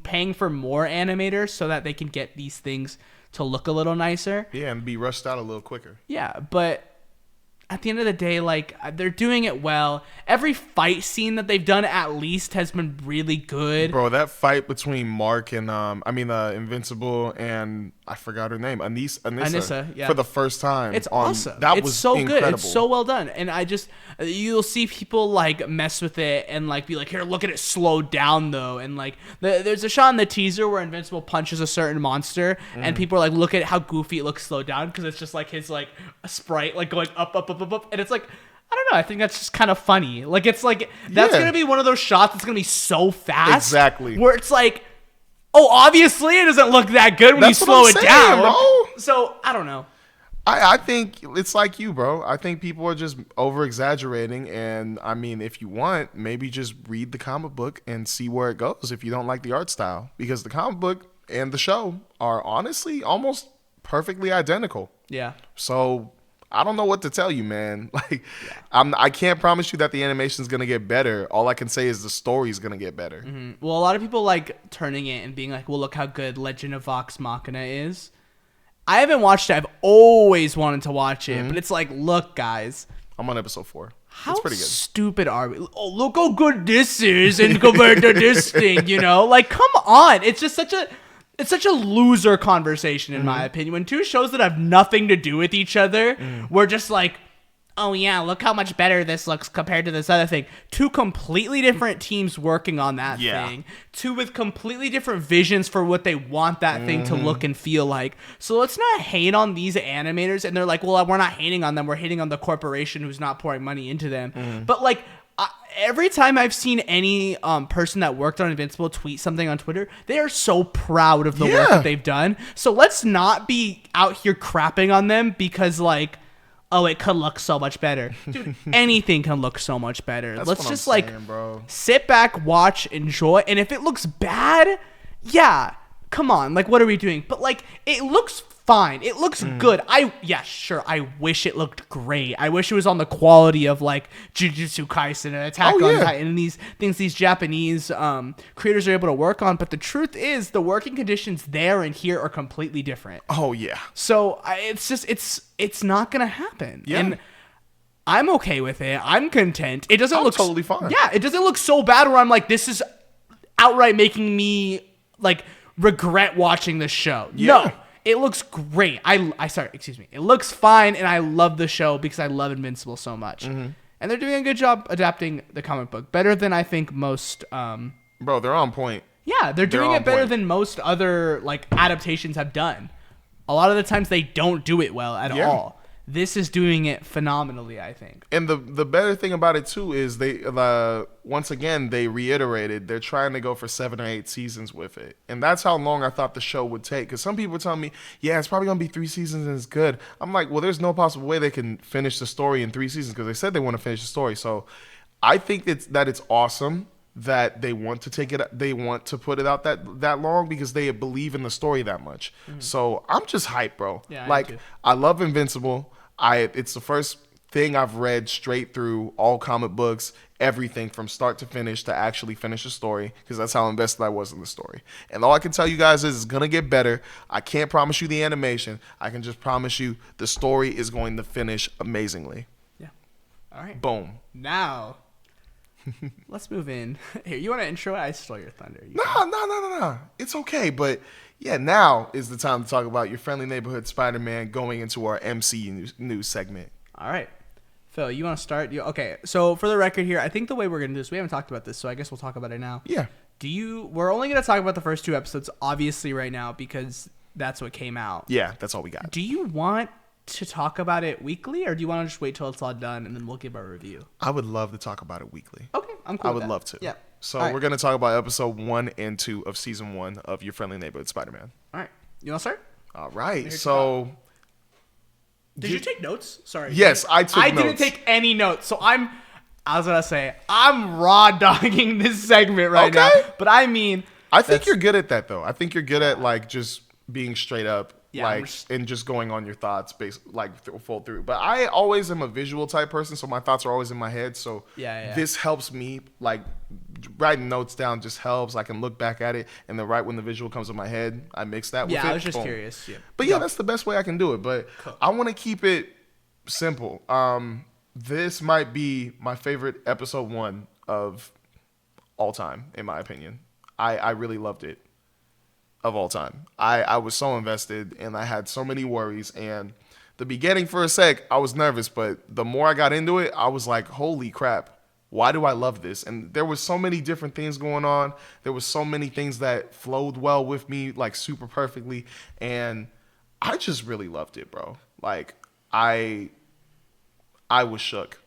paying for more animators so that they can get these things to look a little nicer. Yeah, and be rushed out a little quicker. Yeah, but at the end of the day, like they're doing it well. Every fight scene that they've done at least has been really good. Bro, that fight between Mark and Invincible and I forgot her name, Anissa, yeah. for the first time. It's awesome. That it's was so incredible. good. It's so well done. And you'll see people like mess with it and like be like, here, look at it slowed down though. And like there's a shot in the teaser where Invincible punches a certain monster and people are like, look at how goofy it looks slowed down because it's just like his like a sprite like going up. And it's like, I don't know. I think that's just kind of funny. Like it's like that's gonna be one of those shots that's gonna be so fast. Exactly. Where it's like, oh, obviously it doesn't look that good when you slow it down. Bro. So I don't know. I think it's like you, bro. I think people are just over exaggerating. And I mean, if you want, maybe just read the comic book and see where it goes if you don't like the art style. Because the comic book and the show are honestly almost perfectly identical. Yeah. So I don't know what to tell you, man. Like, I can't promise you that the animation is gonna get better. All I can say is the story is gonna get better. Mm-hmm. Well, a lot of people like turning it and being like, "Well, look how good Legend of Vox Machina is." I haven't watched it. I've always wanted to watch it, but it's like, look, guys. I'm on episode 4. How it's pretty good. Stupid are we? Oh, look how good this is, and compared to this thing, Like, come on. It's just such a loser conversation, in my opinion. When two shows that have nothing to do with each other, we're just like, oh yeah, look how much better this looks compared to this other thing. Two completely different teams working on that thing. Two with completely different visions for what they want that thing to look and feel like. So let's not hate on these animators. And they're like, well, we're not hating on them. We're hating on the corporation who's not pouring money into them. But like, every time I've seen any person that worked on Invincible tweet something on Twitter, they are so proud of the work that they've done. So let's not be out here crapping on them because like, oh, it could look so much better. Dude, anything can look so much better. Let's just sit back, watch, enjoy. And if it looks bad, yeah, come on. Like, what are we doing? But like, it looks fine. It looks good. I wish it looked great. I wish it was on the quality of like Jujutsu Kaisen and Attack on Titan and these things these Japanese creators are able to work on. But the truth is, the working conditions there and here are completely different. Oh yeah. So it's not gonna happen. Yeah. And I'm okay with it. I'm content. It doesn't look totally fine. Yeah, it doesn't look so bad where I'm like, this is outright making me like regret watching this show. Yeah. No. It looks great. It looks fine, and I love the show because I love Invincible so much. And they're doing a good job adapting the comic book. Better than I think most... Bro, they're on point. Yeah, they're doing it better than most other like adaptations have done. A lot of the times they don't do it well at all. this is doing it phenomenally, I think. And the better thing about it too is they once again they reiterated they're trying to go for 7 or 8 seasons with it, and that's how long I thought the show would take. Because some people were telling me, yeah, it's probably gonna be 3 seasons and it's good. I'm like, well, there's no possible way they can finish the story in 3 seasons because they said they want to finish the story. So I think that it's awesome that they want to put it out that long because they believe in the story that much. So I'm just hyped, bro. Yeah, like I love Invincible. It's the first thing I've read straight through all comic books, everything from start to finish to actually finish a story, because that's how invested I was in the story. And all I can tell you guys is it's gonna get better. I can't promise you the animation. I can just promise you the story is going to finish amazingly. Yeah. All right. Boom. Now, let's move in. Here, you want to intro it? I stole your thunder. No. It's okay, but yeah, now is the time to talk about your friendly neighborhood Spider-Man going into our MCU news segment. All right. Phil, you want to start? Okay, so for the record here, I think the way we're going to do this, we haven't talked about this, so I guess we'll talk about it now. Yeah. We're only going to talk about the first 2 episodes, obviously, right now, because that's what came out. Yeah, that's all we got. Do you want to talk about it weekly, or do you want to just wait till it's all done and then we'll give our review? I would love to talk about it weekly. Okay, I'm cool. I would love to. Yeah. So right. we're going to talk about episode 1 and 2 of season 1 of Your Friendly Neighborhood Spider-Man. All right. You want to start? All right. So did you take notes? Sorry. Yes, I took notes. I didn't take any notes. So I was going to say, I'm raw dogging this segment right now. But I mean, I think you're good at that though. I think you're good at like just being straight up. Yeah, and just going on your thoughts, full through. But I always am a visual type person, so my thoughts are always in my head. So this helps me, like writing notes down just helps. I can look back at it, and then right when the visual comes in my head, I mix that with it. Yeah, I was just curious. Yeah. But yeah, that's the best way I can do it. But I want to keep it simple. This might be my favorite episode 1 of all time, in my opinion. I really loved it. Of all time. I was so invested and I had so many worries, and the beginning for a sec I was nervous, but the more I got into it I was like, holy crap, why do I love this? And there was so many different things going on. There was so many things that flowed well with me, like super perfectly, and I just really loved it, bro. Like I was shook.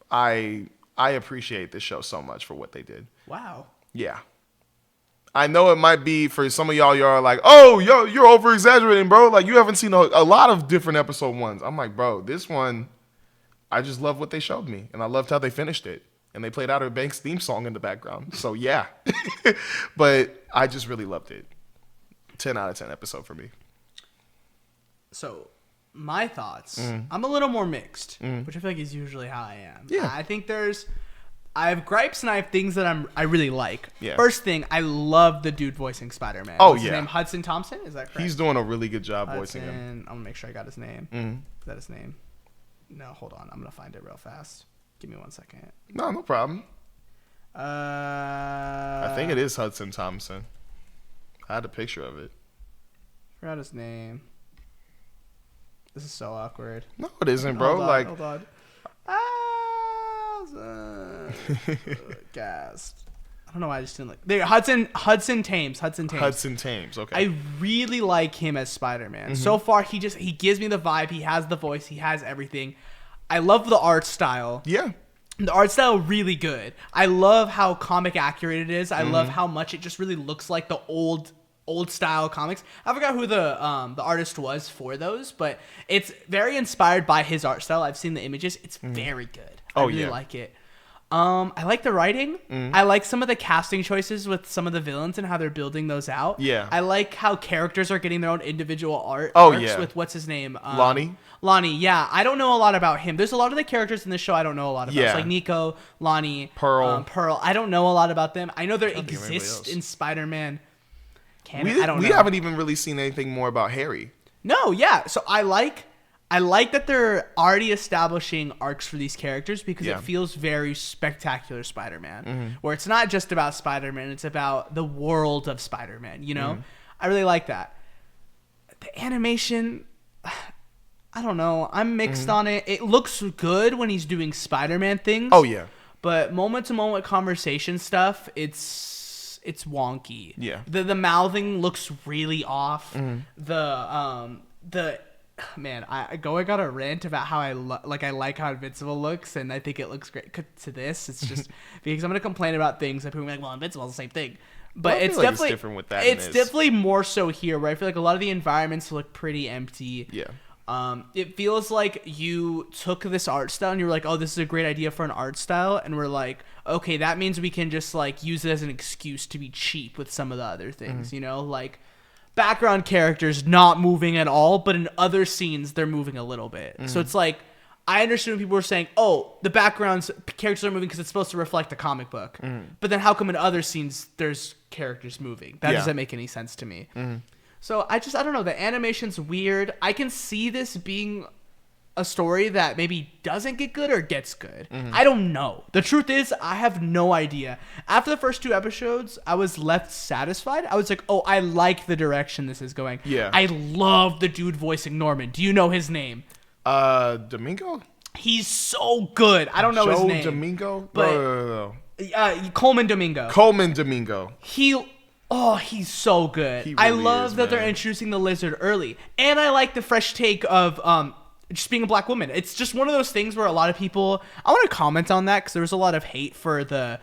I appreciate this show so much for what they did. Wow. Yeah. I know it might be for some of y'all are like, oh, you're over exaggerating, bro. Like you haven't seen a lot of different episode 1s. I'm like, bro, this one, I just love what they showed me, and I loved how they finished it, and they played Outer Banks theme song in the background. So yeah, but I just really loved it. 10 out of 10 episode for me. So my thoughts, I'm a little more mixed, which I feel like is usually how I am. Yeah, I think I have gripes and I have things that I really like. Yeah. First thing, I love the dude voicing Spider-Man. Oh, What's yeah. his name? Hudson Thompson? Is that correct? He's doing a really good job voicing him. I'm going to make sure I got his name. Is that his name? No, hold on. I'm going to find it real fast. Give me 1 second. No problem. I I think it is Hudson Thompson. I had a picture of it. Forgot his name. This is so awkward. No, it isn't, bro. Hold on. Cast. I don't know why I just didn't like. There, Hudson Thames. Okay. I really like him as Spider-Man. So far, he gives me the vibe. He has the voice. He has everything. I love the art style. Yeah. The art style really good. I love how comic accurate it is. I love how much it just really looks like the old style comics. I forgot who the artist was for those, but it's very inspired by his art style. I've seen the images. It's very good. I really like it. I like the writing. I like some of the casting choices with some of the villains and how they're building those out. Yeah. I like how characters are getting their own individual arcs with what's his name? Lonnie, yeah. I don't know a lot about him. There's a lot of the characters in this show I don't know a lot about. Yeah. It's like Nico, Lonnie, Pearl. I don't know a lot about them. I know they exist in Spider-Man. We haven't even really seen anything more about Harry. No, yeah. So I like that they're already establishing arcs for these characters because it feels very spectacular Spider-Man, where it's not just about Spider-Man, it's about the world of Spider-Man, you know? I really like that. The animation, I don't know. I'm mixed on it. It looks good when he's doing Spider-Man things. Oh, yeah. But moment-to-moment conversation stuff, it's wonky. Yeah. The mouthing looks really off. The man, going on a rant about how I like how Invincible looks, and I think it looks great to this. It's just because I'm gonna complain about things that people are like, well, Invincible is the same thing. But Well, I it's feel like definitely different with that. it's definitely more so here, where I feel like a lot of the environments look pretty empty. Yeah. It feels like you took this art style and you were like, oh, this is a great idea for an art style, and we're like, okay, that means we can just like use it as an excuse to be cheap with some of the other things, you know, like background characters not moving at all, but in other scenes they're moving a little bit. So it's like, I understand when people were saying, oh, the backgrounds characters are moving because it's supposed to reflect the comic book, but then how come in other scenes there's characters moving? That doesn't make any sense to me. So I don't know. The animation's weird. I can see this being a story that maybe doesn't get good or gets good. I don't know. The truth is, I have no idea. After the first 2 episodes, I was left satisfied. I was like, oh, I like the direction this is going. Yeah. I love the dude voicing Norman. Do you know his name? Domingo? He's so good. I don't know his name. Domingo? But No. Coleman Domingo. Coleman Domingo. He's so good. He I really love is, that they're man. introducing the lizard early. And I like the fresh take of just being a black woman. It's just one of those things where a lot of people... I want to comment on that because there was a lot of hate for the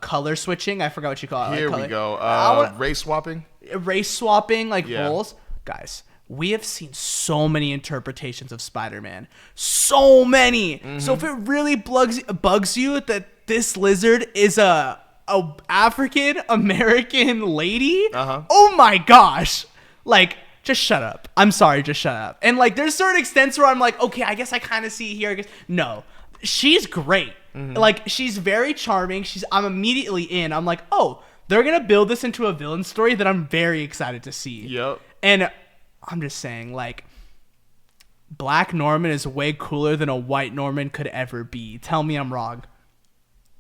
color switching. I forgot what you call it. Here like we go. Race swapping? Race swapping, like Yeah. roles. Guys, we have seen so many interpretations of Spider-Man. So many. So if it really bugs you that this lizard is a African American lady, oh my gosh, like, just shut up. I'm sorry, just shut up. And like, there's certain extents where I'm like, okay, I guess I kind of see it here. I guess no, she's great. Like, she's very charming. I'm immediately in. I'm like, oh, they're gonna build this into a villain story that I'm very excited to see. Yep. And I'm just saying, like, Black Norman is way cooler than a white Norman could ever be. Tell me I'm wrong.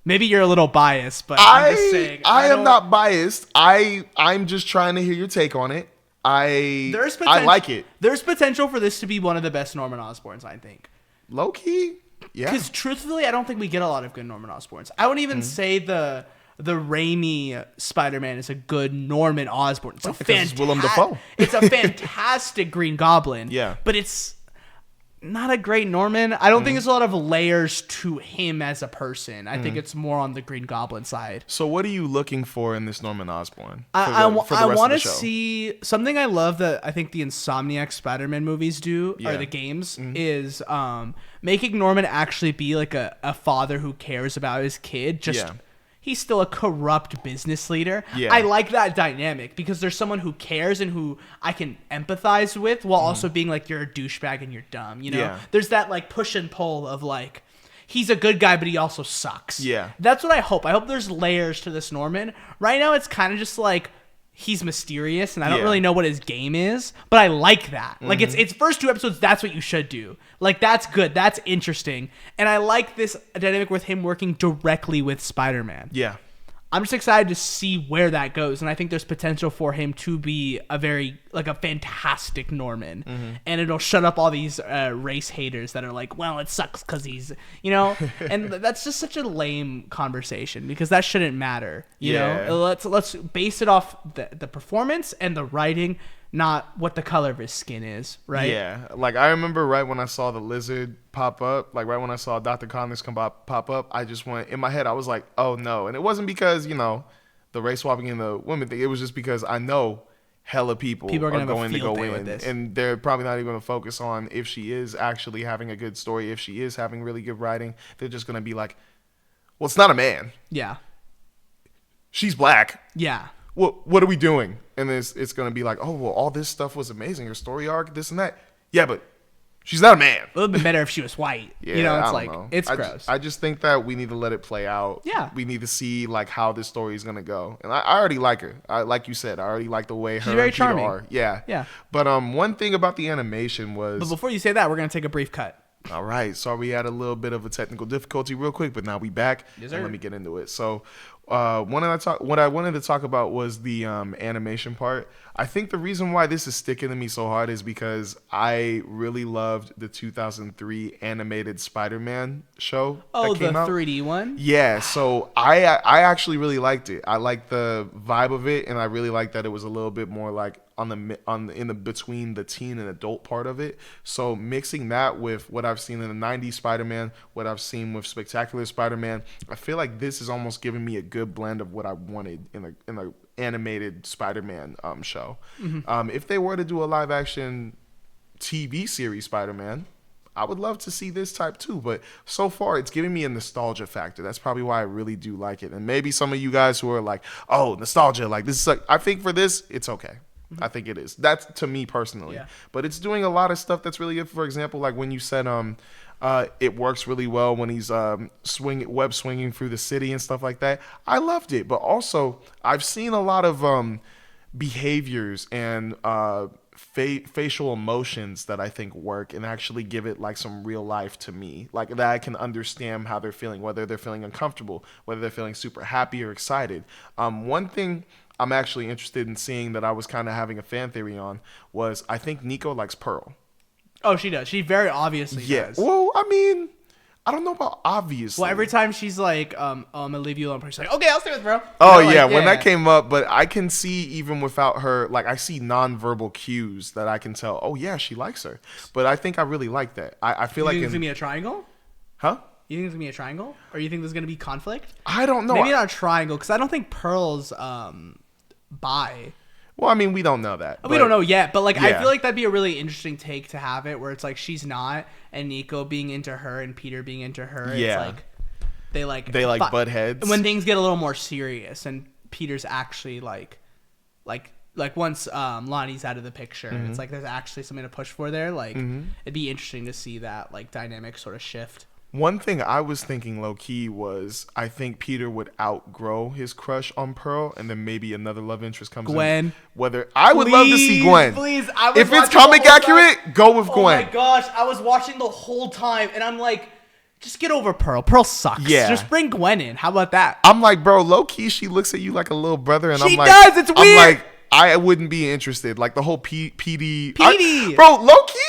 Maybe you're a little biased, but I'm just saying. I am not biased. I'm just trying to hear your take on it. I like it. There's potential for this to be one of the best Norman Osborns, I think. Low key, yeah. Because truthfully, I don't think we get a lot of good Norman Osborns. I wouldn't even say the Raimi Spider-Man is a good Norman Osborn. It's Willem Dafoe. It's a fantastic Green Goblin. Yeah. But it's not a great Norman. I don't think there's a lot of layers to him as a person. I think it's more on the Green Goblin side. So what are you looking for in this Norman Osborn? I want to see something I love that I think the Insomniac Spider-Man movies do, or the games, is making Norman actually be like a father who cares about his kid. He's still a corrupt business leader. Yeah. I like that dynamic because there's someone who cares and who I can empathize with while also being like, you're a douchebag and you're dumb. You know, Yeah. there's that like push and pull of like, he's a good guy, but he also sucks. Yeah. That's what I hope. I hope there's layers to this Norman. Right now, it's kind of just like, he's mysterious and I don't really know what his game is, but I like that. Like, it's first 2 episodes, that's what you should do. Like, that's good. That's interesting. And I like this dynamic with him working directly with Spider-Man. Yeah. I'm just excited to see where that goes. And I think there's potential for him to be a fantastic Norman. And it'll shut up all these race haters that are like, well, it sucks because he's, you know, and that's just such a lame conversation because that shouldn't matter. You know, let's base it off the performance and the writing, not what the color of his skin is, right? Yeah. Like, I remember right when I saw the lizard pop up, like right when I saw Dr. Connors pop up, I just went, in my head, I was like, oh no. And it wasn't because, you know, the race swapping and the women thing. It was just because I know hella people are going to go in. With this. And they're probably not even going to focus on if she is actually having a good story, if she is having really good writing. They're just going to be like, well, it's not a man. Yeah. She's black. Yeah. What are we doing? And it's going to be like, oh, well, all this stuff was amazing. Her story arc, this and that. Yeah, but she's not a man. It would have been better if she was white. Yeah, you know, it's I don't know. It's gross. I just think that we need to let it play out. Yeah. We need to see like how this story is going to go. And I already like her. Like you said, I already like the way her very and Peter charming. are. Yeah. Yeah. But one thing about the animation was... But before you say that, we're going to take a brief cut. All right. Sorry we had a little bit of a technical difficulty real quick, but now we back. Yes, and sir. let me get into it. So what I wanted to talk about was the animation part. I think the reason why this is sticking to me so hard is because I really loved the 2003 animated Spider-Man show that came out. 3D one? Yeah, so I actually really liked it. I liked the vibe of it, and I really liked that it was a little bit more like in the between the teen and adult part of it. So mixing that with what I've seen in the '90s Spider-Man, what I've seen with Spectacular Spider-Man, I feel like this is almost giving me a good blend of what I wanted in a animated Spider-Man show. If they were to do a live action TV series Spider-Man, I would love to see this type too, but so far it's giving me a nostalgia factor. That's probably why I really do like it. And maybe some of you guys who are like, "Oh, nostalgia, like this is like," I think for this, it's okay. I think it is. That's to me personally. Yeah. But it's doing a lot of stuff that's really good. For example, like when you said it works really well when he's web swinging through the city and stuff like that. I loved it. But also, I've seen a lot of behaviors and facial emotions that I think work and actually give it like some real life to me, like that I can understand how they're feeling, whether they're feeling uncomfortable, whether they're feeling super happy or excited. One thing I'm actually interested in seeing that I was kind of having a fan theory on was I think Nico likes Pearl. Oh, she does. She very obviously does. Well, I mean, I don't know about obviously. Well, every time she's like, I'm gonna leave you alone, she's like, okay, I'll stay with bro. When that came up, but I can see even without her, like I see nonverbal cues that I can tell, oh yeah, she likes her. But I think I really like that. I feel like it's gonna be a triangle? Huh? You think it's gonna be a triangle? Or you think there's gonna be conflict? I don't know. Maybe not a triangle, because I don't think Pearl's bi. Well, I mean, we don't know that. We don't know yet, but like yeah. I feel like that'd be a really interesting take to have it, where it's like she's not, and Nico being into her and Peter being into her. Yeah. It's like they butt heads. When things get a little more serious, and Peter's actually like once Lonnie's out of the picture, it's like there's actually something to push for there. Like it'd be interesting to see that like dynamic sort of shift. One thing I was thinking low key was I think Peter would outgrow his crush on Pearl, and then maybe another love interest comes Gwen. in. Whether I would love to see Gwen. Please, if it's comic accurate, go with Gwen. Oh my gosh, I was watching the whole time, and I'm like, just get over Pearl. Pearl sucks. Yeah. Just bring Gwen in. How about that? I'm like, bro, low key, she looks at you like a little brother, and She I'm like, does. It's weird. I'm like, I wouldn't be interested. Like the whole PD. PD. Low key.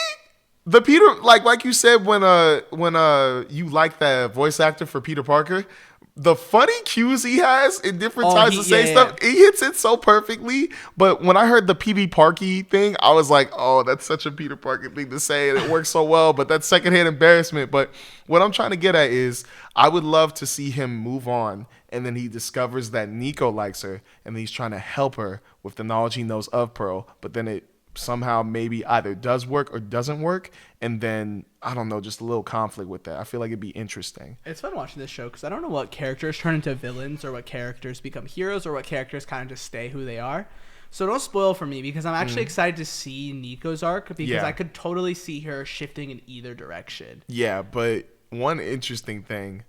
The Peter, like you said when you like that voice actor for Peter Parker, the funny cues he has in different times to say stuff, he hits it so perfectly. But when I heard the PD Parky thing, I was like, oh, that's such a Peter Parker thing to say, and it works so well. But that's secondhand embarrassment. But what I'm trying to get at is, I would love to see him move on, and then he discovers that Nico likes her, and he's trying to help her with the knowledge he knows of Pearl. But then it somehow maybe either does work or doesn't work, and then I don't know, just a little conflict with that. I feel like it'd be interesting. It's fun watching this show because I don't know what characters turn into villains or what characters become heroes or what characters kind of just stay who they are. So don't spoil for me, because I'm actually excited to see Nico's arc, because I could totally see her shifting in either direction. Yeah, but one interesting thing,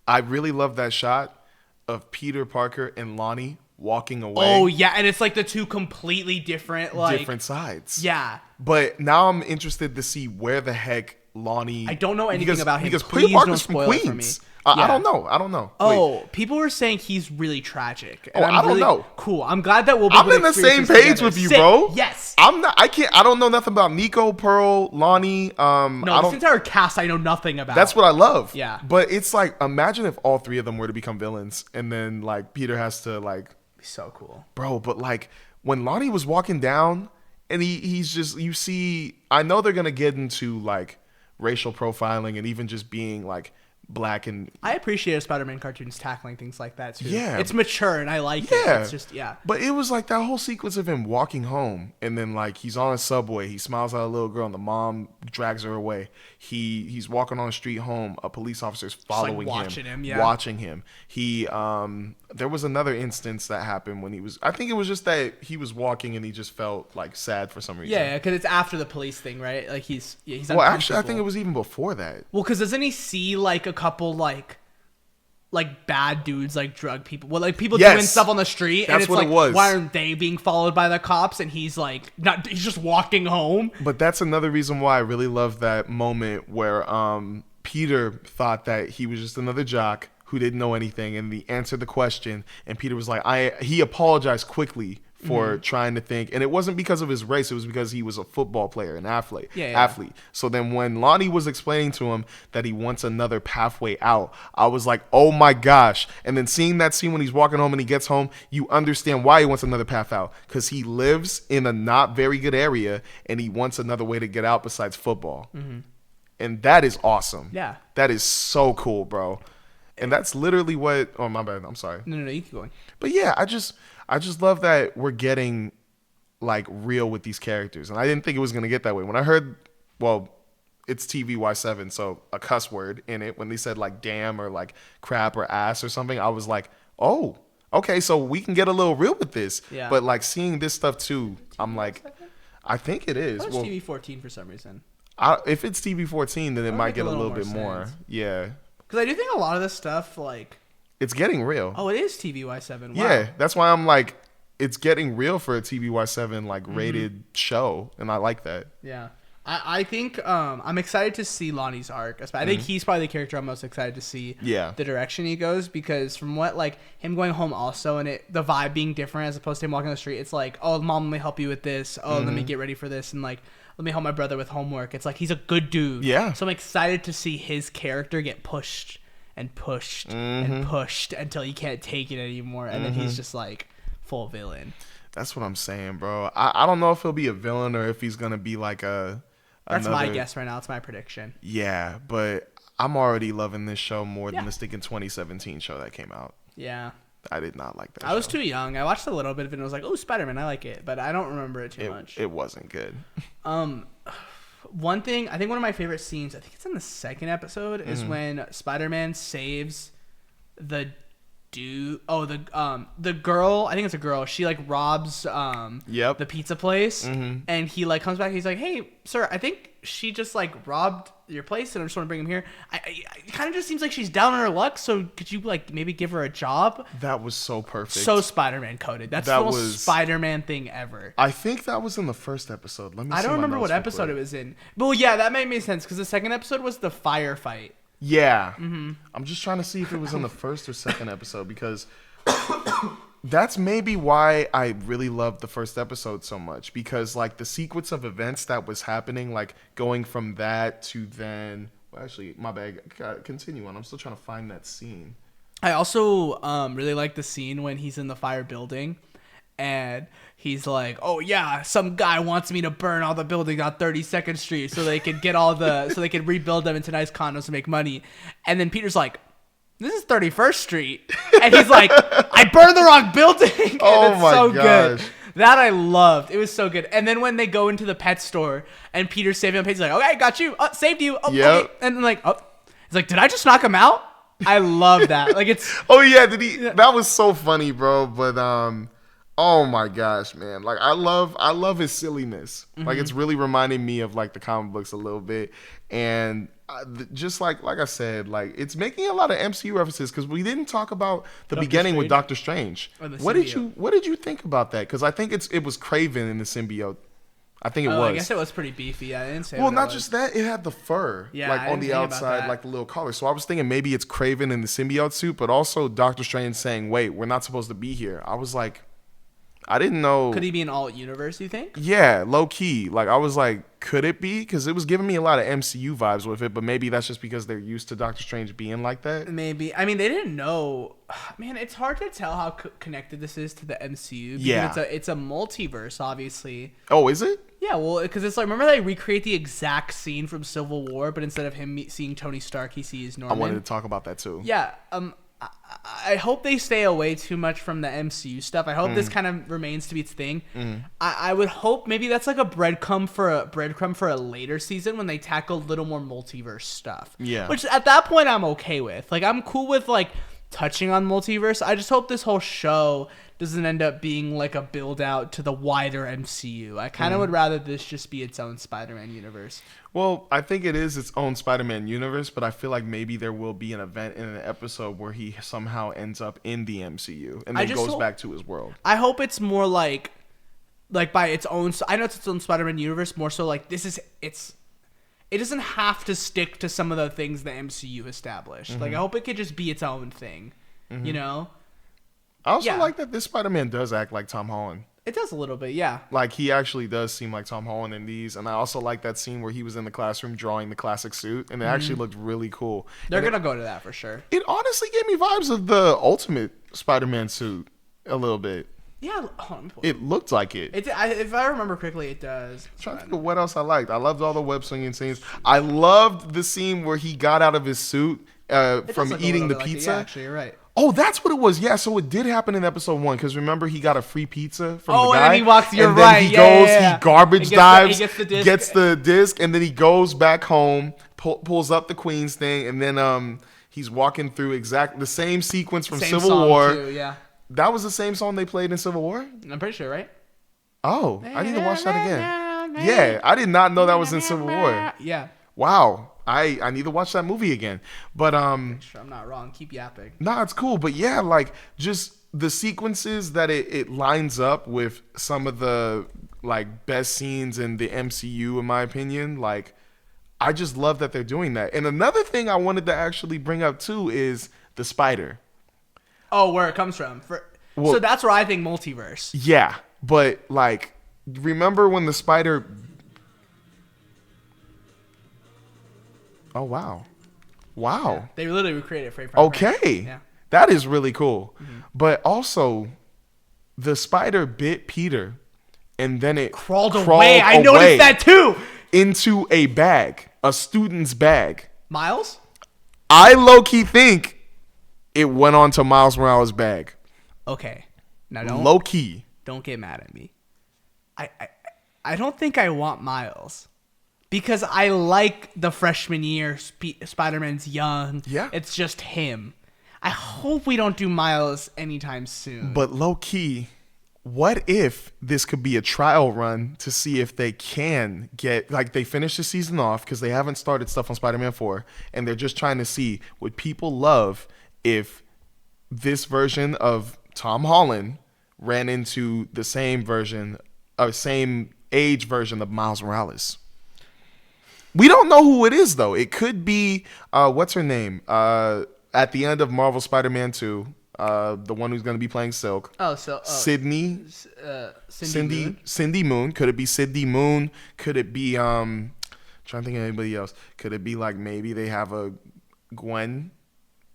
I really love that shot of Peter Parker and Lonnie walking away. Oh yeah, and it's like the two completely different sides. Yeah. But now I'm interested to see where the heck Lonnie. I don't know anything about him. Because Please Peter Parker's don't spoil from it for Queens. me. I don't know. Oh, people were saying he's really tragic. And I don't know. Cool. I'm glad that we'll be I'm able in to the same experience this page together. with you, Sick. bro. Yes. I don't know nothing about Nico, Pearl, Lonnie. This entire cast I know nothing about. That's what I love. Yeah. But it's like, imagine if all three of them were to become villains, and then like Peter has to like. So cool, bro. But like when Lonnie was walking down, and he's just, you see, I know they're gonna get into like racial profiling and even just being like black, and I appreciate Spider-Man cartoons tackling things like that too. Yeah, it's mature and I like it. It's just But it was like that whole sequence of him walking home, and then like he's on a subway, he smiles at a little girl, and the mom drags her away. He's walking on the street home, a police officer's following watching him. He there was another instance that happened when he was, I think it was just that he was walking and he just felt like sad for some reason. Yeah, because it's after the police thing, right? Like he's well, actually I think it was even before that. Well, because doesn't he see like a couple like bad dudes, like drug people, like people doing stuff on the street, and it's what like, it was. Why aren't they being followed by the cops? And he's like, he's just walking home. But that's another reason why I really love that moment where Peter thought that he was just another jock who didn't know anything, and he answered the question, and Peter was like, he apologized quickly for trying to think, and it wasn't because of his race, it was because he was a football player, an athlete. Yeah. So then when Lonnie was explaining to him that he wants another pathway out, I was like, oh my gosh. And then seeing that scene when he's walking home and he gets home, you understand why he wants another path out, because he lives in a not very good area and he wants another way to get out besides football. And that is awesome. Yeah. That is so cool, bro. And that's literally what, oh my bad, I'm sorry. No, you keep going. But yeah, I just love that we're getting like real with these characters. And I didn't think it was going to get that way. When I heard, well, it's TVY7, so a cuss word in it, when they said like damn or like crap or ass or something, I was like, oh, okay, so we can get a little real with this. Yeah. But like seeing this stuff too, I'm like, I think it is. It was TV14 for some reason. If it's TV14, then it might get a little bit more. Yeah. Because I do think a lot of this stuff, like... It's getting real. Oh, it is TVY7. Wow. Yeah, that's why I'm like, it's getting real for a TVY7 like rated show, and I like that. Yeah. I think I'm excited to see Lonnie's arc. I think he's probably the character I'm most excited to see. Yeah. The direction he goes, because from what like him going home also, and the vibe being different as opposed to him walking on the street, it's like, oh, mom, let me help you with this. Oh, let me get ready for this, and like, let me help my brother with homework. It's like he's a good dude. Yeah. So I'm excited to see his character get pushed and pushed and pushed until he can't take it anymore, and then he's just like full villain. That's what I'm saying, bro. I don't know if he'll be a villain or if he's gonna be like a. That's my guess right now. It's my prediction. Yeah, but I'm already loving this show more than the stinking 2017 show that came out. Yeah. I did not like that I was too young. I watched a little bit of it and was like, oh, Spider-Man, I like it. But I don't remember it too much. It wasn't good. One thing, I think one of my favorite scenes, I think it's in the second episode, is when Spider-Man saves the dude. Oh, the girl, I think it's a girl. She like robs the pizza place. And he like comes back, he's like, hey, sir, I think she just like robbed your place and I just want to bring him here. It kind of just seems like she's down on her luck, so could you like maybe give her a job? That was so perfect. So Spider-Man coded. That's the most Spider-Man thing ever. I think that was in the first episode. I don't remember what episode it was in. But well, yeah, that made sense because the second episode was the firefight. Yeah. I'm just trying to see if it was in the first or second episode, because that's maybe why I really loved the first episode so much, because like the sequence of events that was happening, like going from that to then, well, actually, my bad, continue on. I'm still trying to find that scene. I also really like the scene when he's in the fire building and he's like, oh yeah, some guy wants me to burn all the buildings on 32nd Street so they can get so they can rebuild them into nice condos to make money. And then Peter's like, this is 31st Street. And he's like, I burned the wrong building. And oh my gosh. Good. That I loved. It was so good. And then when they go into the pet store and Peter's saving him, he's like, okay, got you. Oh, saved you. Oh, yep. Okay. And then like, oh, he's like, did I just knock him out? I love that. Like it's. Oh yeah, that was so funny, bro. But oh my gosh, man! Like I love his silliness. Like it's really reminding me of like the comic books a little bit, and just like I said, like it's making a lot of MCU references, because we didn't talk about the beginning with Doctor Strange. What did you think about that? Because I think it was Kraven in the symbiote. I think it was. I guess it was pretty beefy. I didn't say. Well, not just that; it had the fur, like I on the outside, like the little collar. So I was thinking maybe it's Kraven in the symbiote suit, but also Doctor Strange saying, "Wait, we're not supposed to be here." I was like, I didn't know. Could he be an alt universe, you think? Yeah, low key. Like I was like, could it be? Because it was giving me a lot of MCU vibes with it, but maybe that's just because they're used to Doctor Strange being like that. Maybe. I mean, they didn't know. Man, it's hard to tell how connected this is to the MCU. Because Yeah, it's a multiverse, obviously. Oh, is it? Yeah, well, because it's like, remember they recreate the exact scene from Civil War, but instead of him seeing Tony Stark, he sees Norman. I wanted to talk about that too. Yeah. I hope they stay away too much from the MCU stuff. I hope this kind of remains to be its thing. I would hope maybe that's like a breadcrumb for a later season when they tackle a little more multiverse stuff. Yeah. Which at that point I'm okay with. Like I'm cool with like touching on multiverse. I just hope this whole show doesn't end up being like a build out to the wider MCU. I kind of would rather this just be its own Spider-Man universe. Well, I think it is its own Spider-Man universe, but I feel like maybe there will be an event in an episode where he somehow ends up in the MCU and then goes back to his world. I hope it's more like by its own. I know it's its own Spider-Man universe, more so like it doesn't have to stick to some of the things the MCU established. Like I hope it could just be its own thing, you know? I also like that this Spider-Man does act like Tom Holland. It does a little bit, yeah. Like, he actually does seem like Tom Holland in these. And I also like that scene where he was in the classroom drawing the classic suit. And it actually looked really cool. They're going to go to that for sure. It honestly gave me vibes of the Ultimate Spider-Man suit a little bit. Yeah. It looked like it. If I remember correctly, it does. I'm trying to think of what else I liked. I loved all the web swinging scenes. I loved the scene where he got out of his suit from eating the pizza. Yeah, actually, you're right. Oh, that's what it was. Yeah, so it did happen in episode 1 because remember he got a free pizza from the guy. And then he walks. You're and then right. he goes, he garbage dives, he gets the disc, and then he goes back home, pulls up the Queen's thing, and then he's walking through exactly the same sequence from Civil War. Too, yeah. That was the same song they played in Civil War? I'm pretty sure, right? Oh, I need to watch that again. Yeah, I did not know that was in Civil War. Yeah. Wow. I need to watch that movie again. But sure I'm not wrong. Keep yapping. Nah, it's cool. But yeah, like just the sequences that it lines up with some of the like best scenes in the MCU, in my opinion. Like, I just love that they're doing that. And another thing I wanted to actually bring up too is the spider. Oh, where it comes from. So that's where I think multiverse. Yeah, but like, remember when the spider? Oh wow. Yeah, they literally recreated it frame for frame. Okay, Yeah. that is really cool. Mm-hmm. But also, the spider bit Peter, and then it crawled away. I noticed that too. Into a bag, a student's bag. Miles? I low-key think it went onto Miles Morales' bag. Okay. Now low-key. Don't get mad at me. I don't think I want Miles. Because I like the freshman year, Spider-Man's young. Yeah. It's just him. I hope we don't do Miles anytime soon. But low-key, what if this could be a trial run to see if they can get, like, they finish the season off because they haven't started stuff on Spider-Man 4, and they're just trying to see would people love if this version of Tom Holland ran into the same version, same age version of Miles Morales. We don't know who it is, though. It could be, what's her name? At the end of Marvel Spider-Man 2, the one who's going to be playing Silk. Cindy Moon. Could it be Cindy Moon? Could it be, trying to think of anybody else. Could it be like maybe they have a Gwen,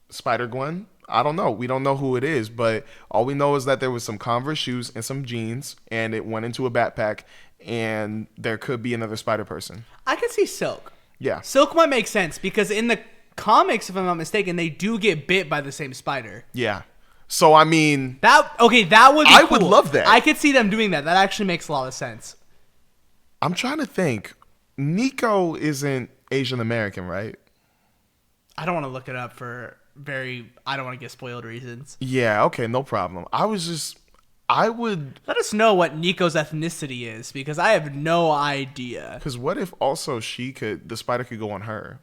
Spider-Gwen? I don't know. We don't know who it is, but all we know is that there was some Converse shoes and some jeans, and it went into a backpack, and there could be another spider person. I could see Silk. Yeah. Silk might make sense because in the comics, if I'm not mistaken, they do get bit by the same spider. Yeah. So, I mean... that would be cool. I would love that. I could see them doing that. That actually makes a lot of sense. I'm trying to think. Nico isn't Asian American, right? I don't want to look it up for I don't want to get spoiled reasons. Yeah, okay, no problem. I would... Let us know what Nico's ethnicity is, because I have no idea. Because what if also the spider could go on her?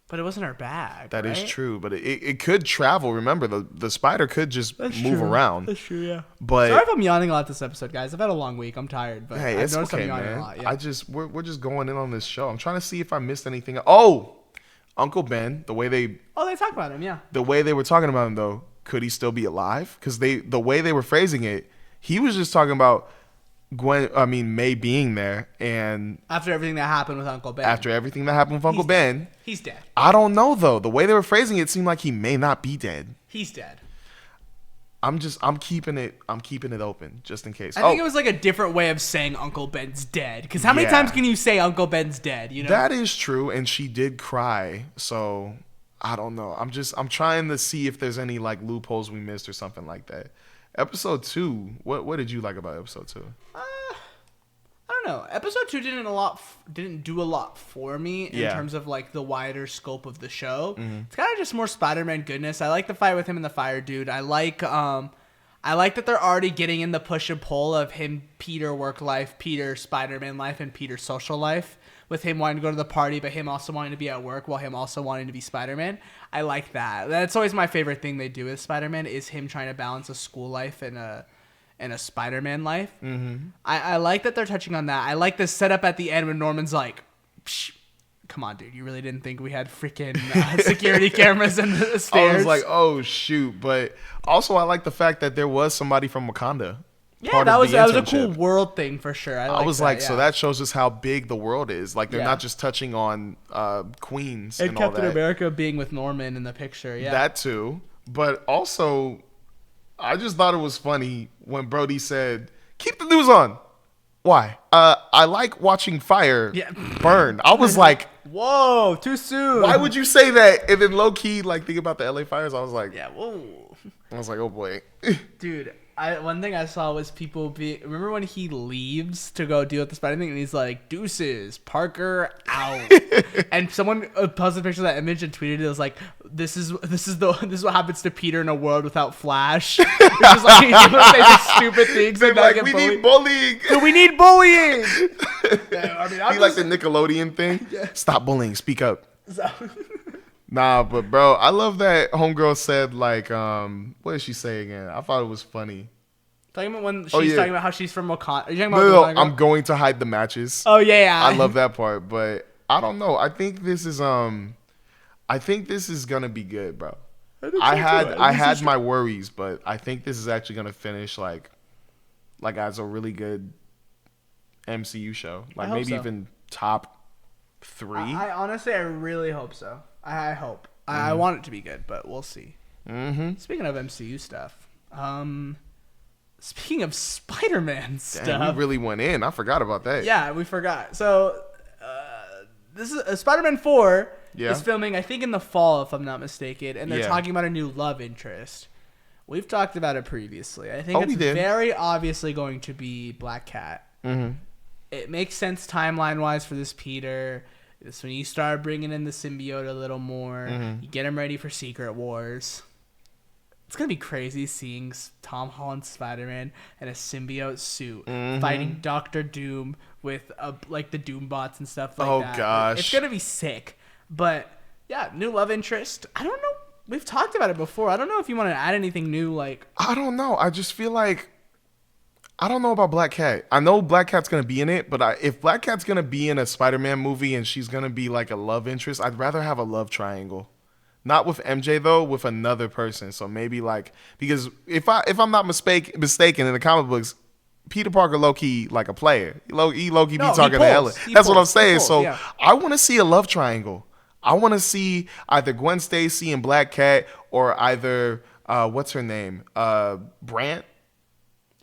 But it wasn't her bag, That right? is true, but it could travel. Remember, the spider could just move around. That's true, yeah. But sorry if I'm yawning a lot this episode, guys. I've had a long week. I'm tired, but hey, I've it's noticed okay, I'm yawning man. a lot. Yeah. We're just going in on this show. I'm trying to see if I missed anything. Oh, Uncle Ben, they talk about him, yeah. The way they were talking about him, though, could he still be alive? Because the way they were phrasing it, he was just talking about May being there, and after everything that happened with Uncle Ben. Ben, he's dead. I don't know though. The way they were phrasing it seemed like he may not be dead. He's dead. I'm keeping it open just in case. I think it was like a different way of saying Uncle Ben's dead. Because how many times can you say Uncle Ben's dead? You know that is true, and she did cry. So I don't know. I'm trying to see if there's any like loopholes we missed or something like that. Episode 2. What did you like about episode 2? I don't know. Episode 2 didn't do a lot for me in terms of like the wider scope of the show. Mm-hmm. It's kind of just more Spider-Man goodness. I like the fight with him and the fire dude. I like that they're already getting in the push and pull of him, Peter work life, Peter Spider-Man life, and Peter social life. With him wanting to go to the party, but him also wanting to be at work while him also wanting to be Spider-Man. I like that. That's always my favorite thing they do with Spider-Man is him trying to balance a school life and a Spider-Man life. Mm-hmm. I like that they're touching on that. I like the setup at the end when Norman's like, psh, come on, dude. You really didn't think we had freaking security cameras in the stairs? I was like, oh, shoot. But also I like the fact that there was somebody from Wakanda Yeah, part that of was the that was a internship. cool world thing for sure. I was like, so yeah. that shows us how big the world is. Like, they're Yeah. not just touching on Queens And and all Captain that. America being with Norman in the picture. Yeah. That too. But also, I just thought it was funny when Brody said, "Keep the news on." Why? I like watching fire Yeah. burn. I was like, Whoa, too soon. why would you say that? And then low key, like, think about the LA fires. I was like, Yeah, whoa. oh boy. Dude, one thing I saw was people remember when he leaves to go deal with the spider thing and he's like, deuces, Parker out. And someone posted a picture of that image and tweeted it. It was like, this is what happens to Peter in a world without Flash. Which is like, he would say the stupid things and not Like, get we bullied. need bullying. Dude, we need bullying. Yeah, I mean, He like the Nickelodeon thing. Stop bullying. Speak up. Nah, but bro, I love that homegirl said like, what did she say again? I thought it was funny. Talking about when she's talking about how she's from Wakanda. Are you talking about No, the I'm going to hide the matches. Oh yeah. I love that part, but I don't know. I think this is gonna be good, bro. I had my worries, but I think this is actually gonna finish like as a really good MCU show. Like maybe even top 3. I honestly, I really hope so. I hope. I want it to be good, but we'll see. Mm-hmm. Speaking of MCU stuff, speaking of Spider-Man stuff, we really went in. I forgot about that. yeah, we forgot. So, this is Spider-Man 4 Yeah. is filming, I think, in the fall, if I'm not mistaken, and they're Yeah. talking about a new love interest. We've talked about it previously. I think we it's did. very obviously going to be Black Cat. Mm-hmm. It makes sense timeline-wise for this Peter. It's when you start bringing in the symbiote a little more. Mm-hmm. You get him ready for Secret Wars. It's going to be crazy seeing Tom Holland's Spider-Man in a symbiote suit fighting Doctor Doom with like the Doom bots and stuff like that. Oh, gosh. It's going to be sick. But, yeah, new love interest. I don't know. We've talked about it before. I don't know if you want to add anything new. Like, I don't know. I just feel like I don't know about Black Cat. I know Black Cat's gonna be in it, but if Black Cat's gonna be in a Spider-Man movie and she's gonna be like a love interest, I'd rather have a love triangle. Not with MJ though, with another person. So maybe like because if I'm not mistaken in the comic books, Peter Parker low key like a player. Low key be talking to Ellen. That's what I'm saying. So I want to see a love triangle. I want to see either Gwen Stacy and Black Cat or either what's her name? Brant.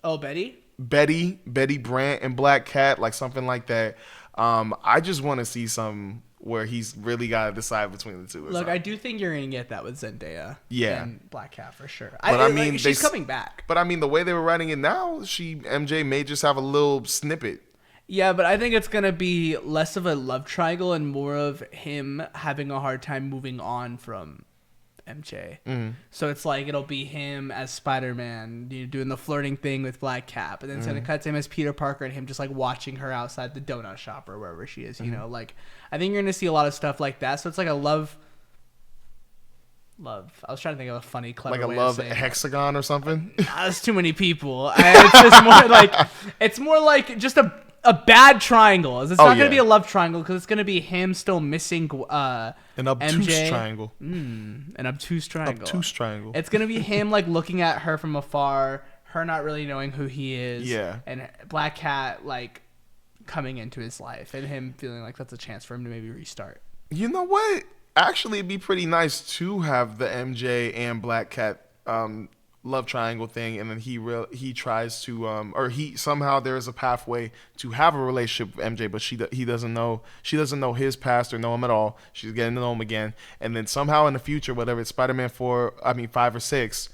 oh, Betty? Betty Brant and Black Cat, like something like that. I just want to see some where he's really got to decide between the two. Look, something. I do think you're going to get that with Zendaya. Yeah. And Black Cat for sure. But I mean, she's coming back. But I mean, the way they were writing it now, MJ may just have a little snippet. Yeah, but I think it's going to be less of a love triangle and more of him having a hard time moving on from MJ. So it's like it'll be him as Spider-Man, doing the flirting thing with Black Cat, but then it's going to cut to him as Peter Parker and him just like watching her outside the donut shop or wherever she is, like I think you're going to see a lot of stuff like that. So it's like a love. I was trying to think of a funny, clever Like a way love to say hexagon or something. That's too many people. It's more like just a bad triangle. It's not going to be a love triangle because it's going to be him still missing An obtuse MJ. triangle. An obtuse triangle. Obtuse triangle. It's going to be him like looking at her from afar, her not really knowing who he is. Yeah. And Black Cat like coming into his life and him feeling like that's a chance for him to maybe restart. You know what? Actually, it'd be pretty nice to have the MJ and Black Cat love triangle thing, and then he tries to or he somehow there is a pathway to have a relationship with MJ, but she doesn't know his past or know him at all. She's getting to know him again, and then somehow in the future, whether it's Spider-Man 5 or 6,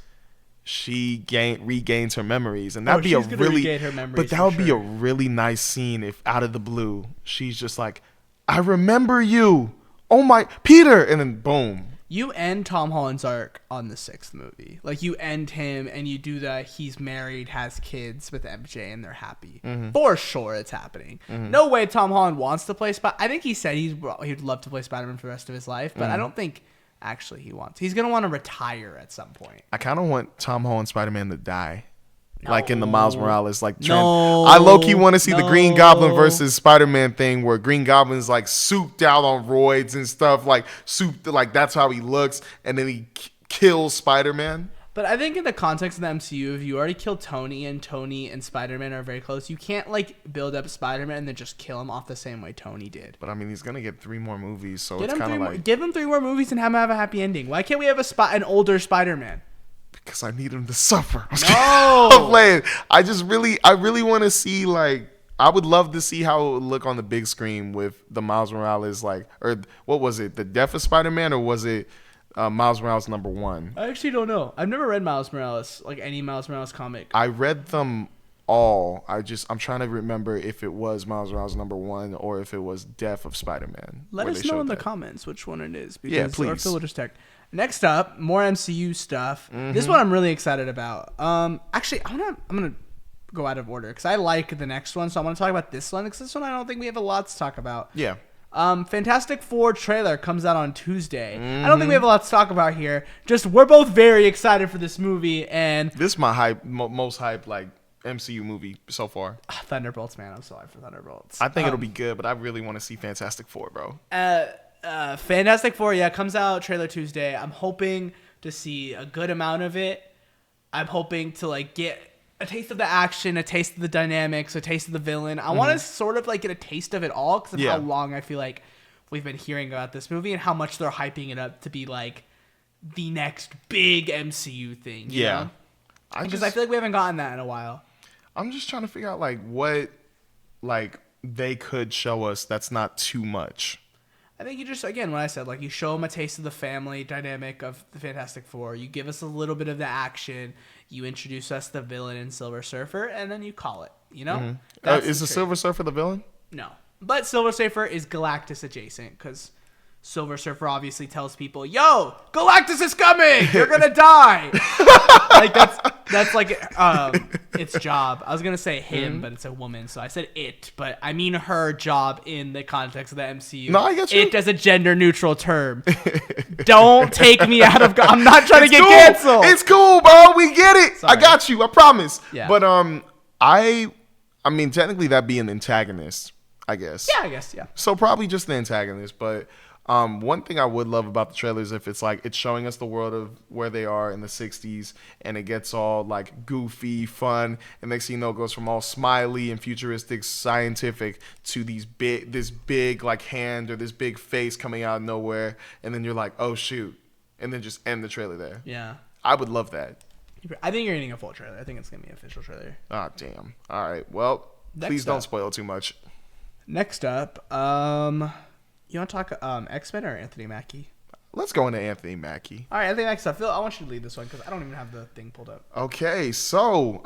she regains her memories, and that'd be a really nice scene if out of the blue she's just like, I remember you. Oh my, Peter, and then boom. You end Tom Holland's arc on the 6th movie. Like, you end him and you do that. He's married, has kids with MJ, and they're happy. For sure it's happening. No way Tom Holland wants to play Spider-Man. I think he said he'd love to play Spider-Man for the rest of his life, but I don't think actually he wants. He's going to want to retire at some point. I kind of want Tom Holland Spider-Man to die. Like in the Miles Morales, like no, I low-key want to see the Green Goblin versus Spider-Man thing where Green Goblin's like souped out on roids and stuff, like souped, like that's how he looks, and then he kills Spider-Man. But I think in the context of the MCU, if you already killed Tony and Spider-Man are very close, you can't like build up Spider-Man and then just kill him off the same way Tony did. But I mean, he's gonna get 3 more movies, so it's kind of like give him 3 more movies and have a happy ending. Why can't we have an older Spider-Man? because I need him to suffer. No, I'm playing. I really want to see like. I would love to see how it would look on the big screen with the Miles Morales, like, or what was it, the Death of Spider-Man, or was it Miles Morales #1? I actually don't know. I've never read Miles Morales, like any Miles Morales comic. I read them all. I'm trying to remember if it was Miles Morales #1 or if it was Death of Spider-Man. Let us know in the comments which one it is. Because, yeah, please. Or Phil will just text. Next up, more MCU stuff. This one I'm really excited about. Actually, I'm gonna go out of order because I like the next one, so I want to talk about this one because this one I don't think we have a lot to talk about. Yeah. Fantastic Four trailer comes out on Tuesday. I don't think we have a lot to talk about here. Just we're both very excited for this movie, and this is my most hype like MCU movie so far. Thunderbolts, man, I'm so hyped for Thunderbolts. I think it'll be good, but I really want to see Fantastic Four, bro. Fantastic Four, yeah, comes out trailer Tuesday. I'm hoping to see a good amount of it. I'm hoping to like get a taste of the action, a taste of the dynamics, a taste of the villain. I want to sort of like get a taste of it all because of how long I feel like we've been hearing about this movie and how much they're hyping it up to be like the next big MCU thing. You know? Because I feel like we haven't gotten that in a while. I'm just trying to figure out like what like they could show us that's not too much. I think you just, again, what I said, like you show them a taste of the family dynamic of the Fantastic Four. You give us a little bit of the action. You introduce us the villain in Silver Surfer, and then you call it, you know? Is the Silver Surfer the villain? No. But Silver Surfer is Galactus adjacent, because Silver Surfer obviously tells people, yo, Galactus is coming! You're gonna die! Like, that's like, its job. I was gonna say him, but it's a woman, so I said it, but I mean her job in the context of the MCU. No, I get you. It as a gender-neutral term. Don't take me out of... I'm not trying to get canceled! It's cool, bro! We get it! Sorry. I got you, I promise. Yeah. But, I mean, technically that'd be an antagonist, I guess. Yeah, I guess, yeah. So probably just the antagonist, but... one thing I would love about the trailer is if it's like it's showing us the world of where they are in the 60s and it gets all like goofy, fun, and next thing you know it goes from all smiley and futuristic, scientific to this big like hand or this big face coming out of nowhere, and then you're like, oh shoot, and then just end the trailer there. Yeah. I would love that. I think you're getting a full trailer. I think it's going to be an official trailer. Ah, damn. All right. Well, please don't spoil too much. Next up, you want to talk X-Men or Anthony Mackie? Let's go into Anthony Mackie. All right, Anthony Mackie. Phil, I want you to lead this one because I don't even have the thing pulled up. Okay, so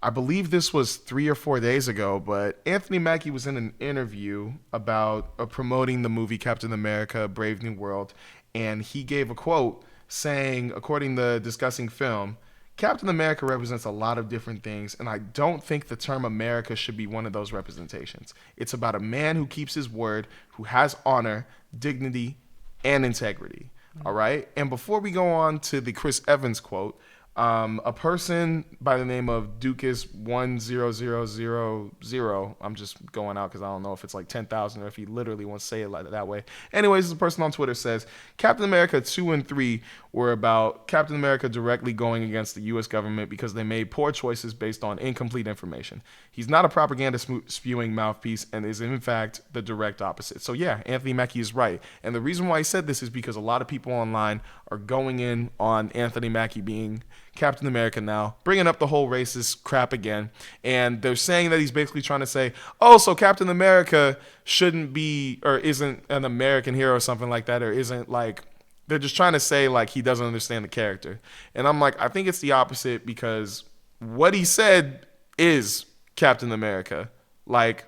I believe this was 3 or 4 days ago, but Anthony Mackie was in an interview about promoting the movie Captain America: Brave New World, and he gave a quote saying, according to Discussing Film, Captain America represents a lot of different things, and I don't think the term America should be one of those representations. It's about a man who keeps his word, who has honor, dignity, and integrity. All right? And before we go on to the Chris Evans quote, a person by the name of Dukas10000, I'm just going out because I don't know if it's like 10,000 or if he literally wants to say it like that way. Anyways, this person on Twitter says, Captain America 2 and 3 were about Captain America directly going against the U.S. government because they made poor choices based on incomplete information. He's not a propaganda spewing mouthpiece and is in fact the direct opposite. So yeah, Anthony Mackie is right. And the reason why he said this is because a lot of people online are going in on Anthony Mackie being Captain America now, bringing up the whole racist crap again. And they're saying that he's basically trying to say, oh, so Captain America shouldn't be or isn't an American hero or something like that, or isn't like, they're just trying to say like he doesn't understand the character. And I'm like, I think it's the opposite because what he said is Captain America. Like,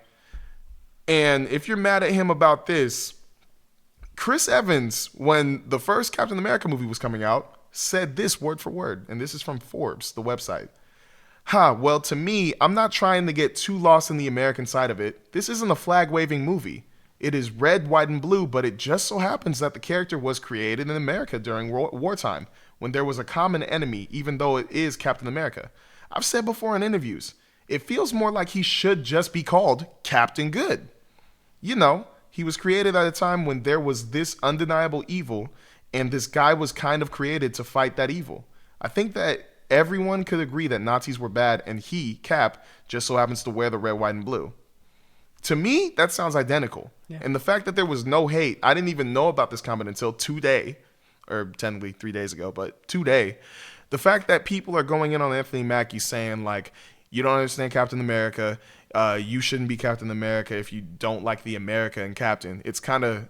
and if you're mad at him about this, Chris Evans, when the first Captain America movie was coming out, said this word for word, and this is from Forbes, the website. Well, to me, I'm not trying to get too lost in the American side of it. This isn't a flag-waving movie. It is red, white, and blue, but it just so happens that the character was created in America during wartime, when there was a common enemy, even though it is Captain America. I've said before in interviews, it feels more like he should just be called Captain Good. You know, he was created at a time when there was this undeniable evil, and this guy was kind of created to fight that evil. I think that everyone could agree that Nazis were bad, and he, Cap, just so happens to wear the red, white, and blue. To me, that sounds identical. Yeah. And the fact that there was no hate, I didn't even know about this comment until today, or technically 3 days ago, but today. The fact that people are going in on Anthony Mackie saying, like, you don't understand Captain America, you shouldn't be Captain America if you don't like the America and Captain. It's kind of,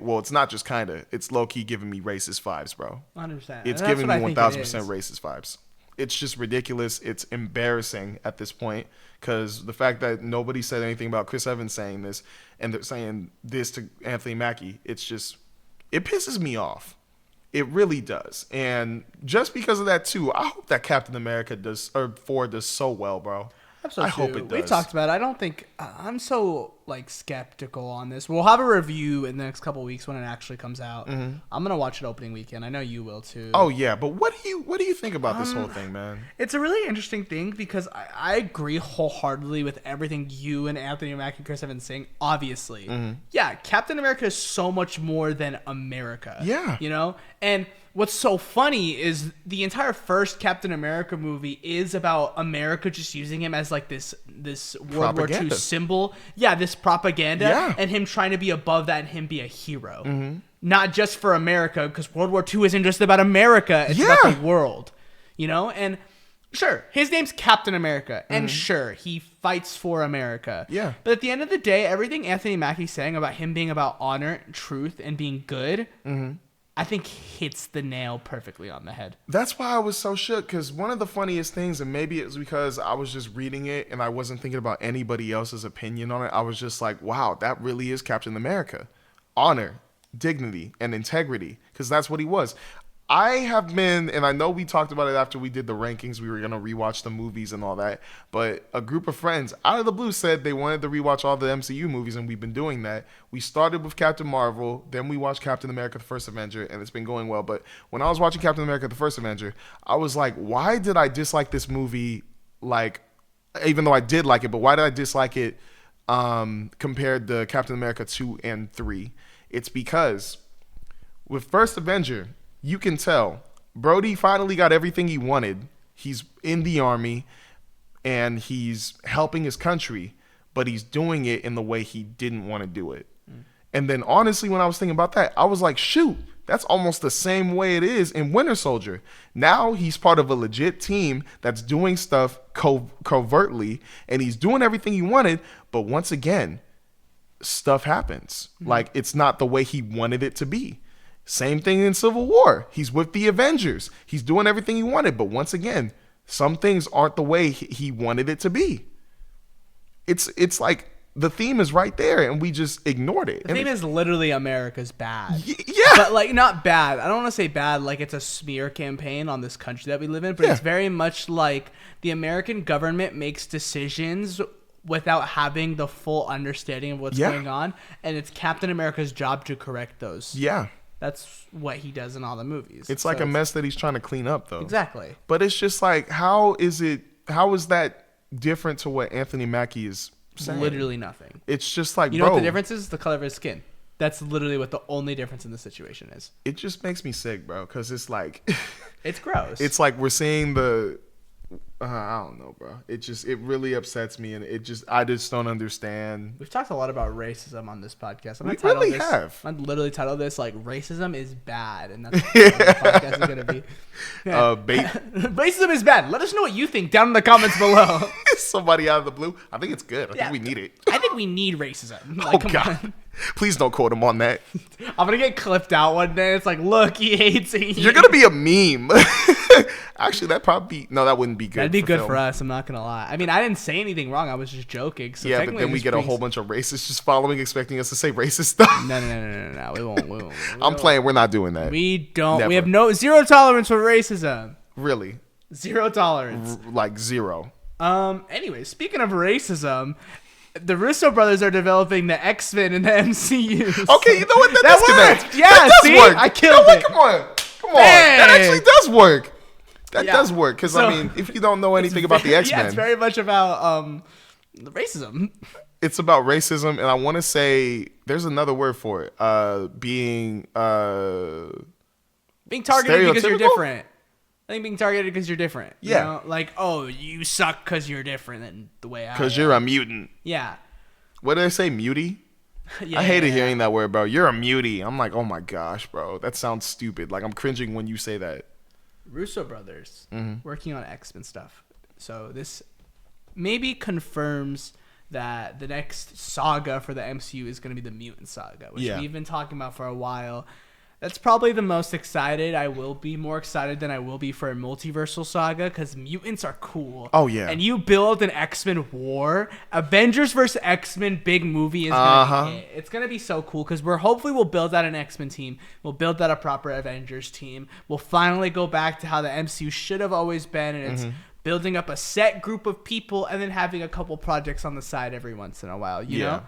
well, it's not just kind of, it's low-key giving me racist vibes, bro. 100%. It's giving me 1,000% racist vibes. It's just ridiculous. It's embarrassing at this point because the fact that nobody said anything about Chris Evans saying this and they're saying this to Anthony Mackie, it's just, it pisses me off. It really does. And just because of that, too, I hope that Captain America does, or Ford does so well, bro. I hope it does. We've talked about it. I don't think I'm so like skeptical on this. We'll have a review in the next couple of weeks when it actually comes out. Mm-hmm. I'm gonna watch it opening weekend. I know you will too. Oh yeah, but what do you think about this whole thing, man? It's a really interesting thing because I agree wholeheartedly with everything you and Anthony Mackie and Chris Evans saying. Obviously, yeah, Captain America is so much more than America. Yeah, you know, and what's so funny is the entire first Captain America movie is about America just using him as like this World War II symbol. Yeah, this propaganda. Yeah. And him trying to be above that and him be a hero. Mm-hmm. Not just for America, because World War II isn't just about America. It's about the world. You know? And sure, his name's Captain America. And sure, he fights for America. Yeah. But at the end of the day, everything Anthony Mackie's saying about him being about honor, truth, and being good... I think hits the nail perfectly on the head. That's why I was so shook, because one of the funniest things, and maybe it was because I was just reading it and I wasn't thinking about anybody else's opinion on it. I was just like, wow, that really is Captain America. Honor, dignity, and integrity, because that's what he was. I have been, and I know we talked about it after we did the rankings, we were going to rewatch the movies and all that, but a group of friends out of the blue said they wanted to rewatch all the MCU movies, and we've been doing that. We started with Captain Marvel, then we watched Captain America, the First Avenger, and it's been going well. But when I was watching Captain America, the First Avenger, I was like, why did I dislike this movie, like, even though I did like it, but why did I dislike it compared to Captain America 2 and 3? It's because with First Avenger... you can tell Brody finally got everything he wanted. He's in the army and he's helping his country, but he's doing it in the way he didn't want to do it. And then honestly, when I was thinking about that, I was like, shoot, that's almost the same way it is in Winter Soldier. Now he's part of a legit team that's doing stuff covertly and he's doing everything he wanted. But once again, stuff happens. Like it's not the way he wanted it to be. Same thing in Civil War. He's with the Avengers. He's doing everything he wanted. But once again, some things aren't the way he wanted it to be. It's like the theme is right there and we just ignored it. The theme is literally America's bad. Yeah. But like not bad. I don't want to say bad like it's a smear campaign on this country that we live in. But it's very much like the American government makes decisions without having the full understanding of what's going on. And it's Captain America's job to correct those. Yeah. That's what he does in all the movies. It's like a mess that he's trying to clean up, though. Exactly. But it's just like, how is that different to what Anthony Mackie is saying? Literally nothing. It's just like, you know what the difference is? The color of his skin. That's literally what the only difference in the situation is. It just makes me sick, bro, because it's like... it's gross. It's like we're seeing the... I don't know, bro. It really upsets me, and I just don't understand. We've talked a lot about racism on this podcast. We really have. I'd literally title this like "Racism is bad," and that's what the podcast is gonna be. Racism is bad. Let us know what you think down in the comments below. Somebody out of the blue. I think it's good. I think we need it. I think we need racism. Like, oh God. On. Please don't quote him on that. I'm gonna get clipped out one day. It's like, look, he hates it. You're gonna be a meme. Actually, that wouldn't be good. That'd be good for us. I'm not gonna lie. I mean, I didn't say anything wrong. I was just joking. So yeah, but then we get a whole bunch of racists just following, expecting us to say racist stuff. No. We won't. I'm playing. We're not doing that. We don't. Never. We have zero tolerance for racism. Really? Zero tolerance. Like zero. Anyway, speaking of racism. The Russo brothers are developing the X-Men in the MCU. Okay, you know what? That worked. Yeah, that does work. I killed it. Come on. That actually does work. That does work. Because, I mean, if you don't know anything about the X-Men. Yeah, it's very much about racism. It's about racism, and I want to say there's another word for it. Being targeted because you're different. I think being targeted because you're different. Yeah. You know? Like, oh, you suck because you're different than the way I am. Because you're a mutant. Yeah. What did I say? Mutie? Yeah, I hated hearing that word, bro. You're a mutie. I'm like, oh my gosh, bro. That sounds stupid. Like, I'm cringing when you say that. Russo brothers working on X-Men stuff. So this maybe confirms that the next saga for the MCU is going to be the mutant saga, which we've been talking about for a while. That's probably the most excited I will be, more excited than I will be for a multiversal saga, because mutants are cool. Oh, yeah. And you build an X-Men war. Avengers versus X-Men big movie is going to be it. It's going to be so cool, because hopefully we'll build out an X-Men team. We'll build out a proper Avengers team. We'll finally go back to how the MCU should have always been, and it's building up a set group of people and then having a couple projects on the side every once in a while, you know?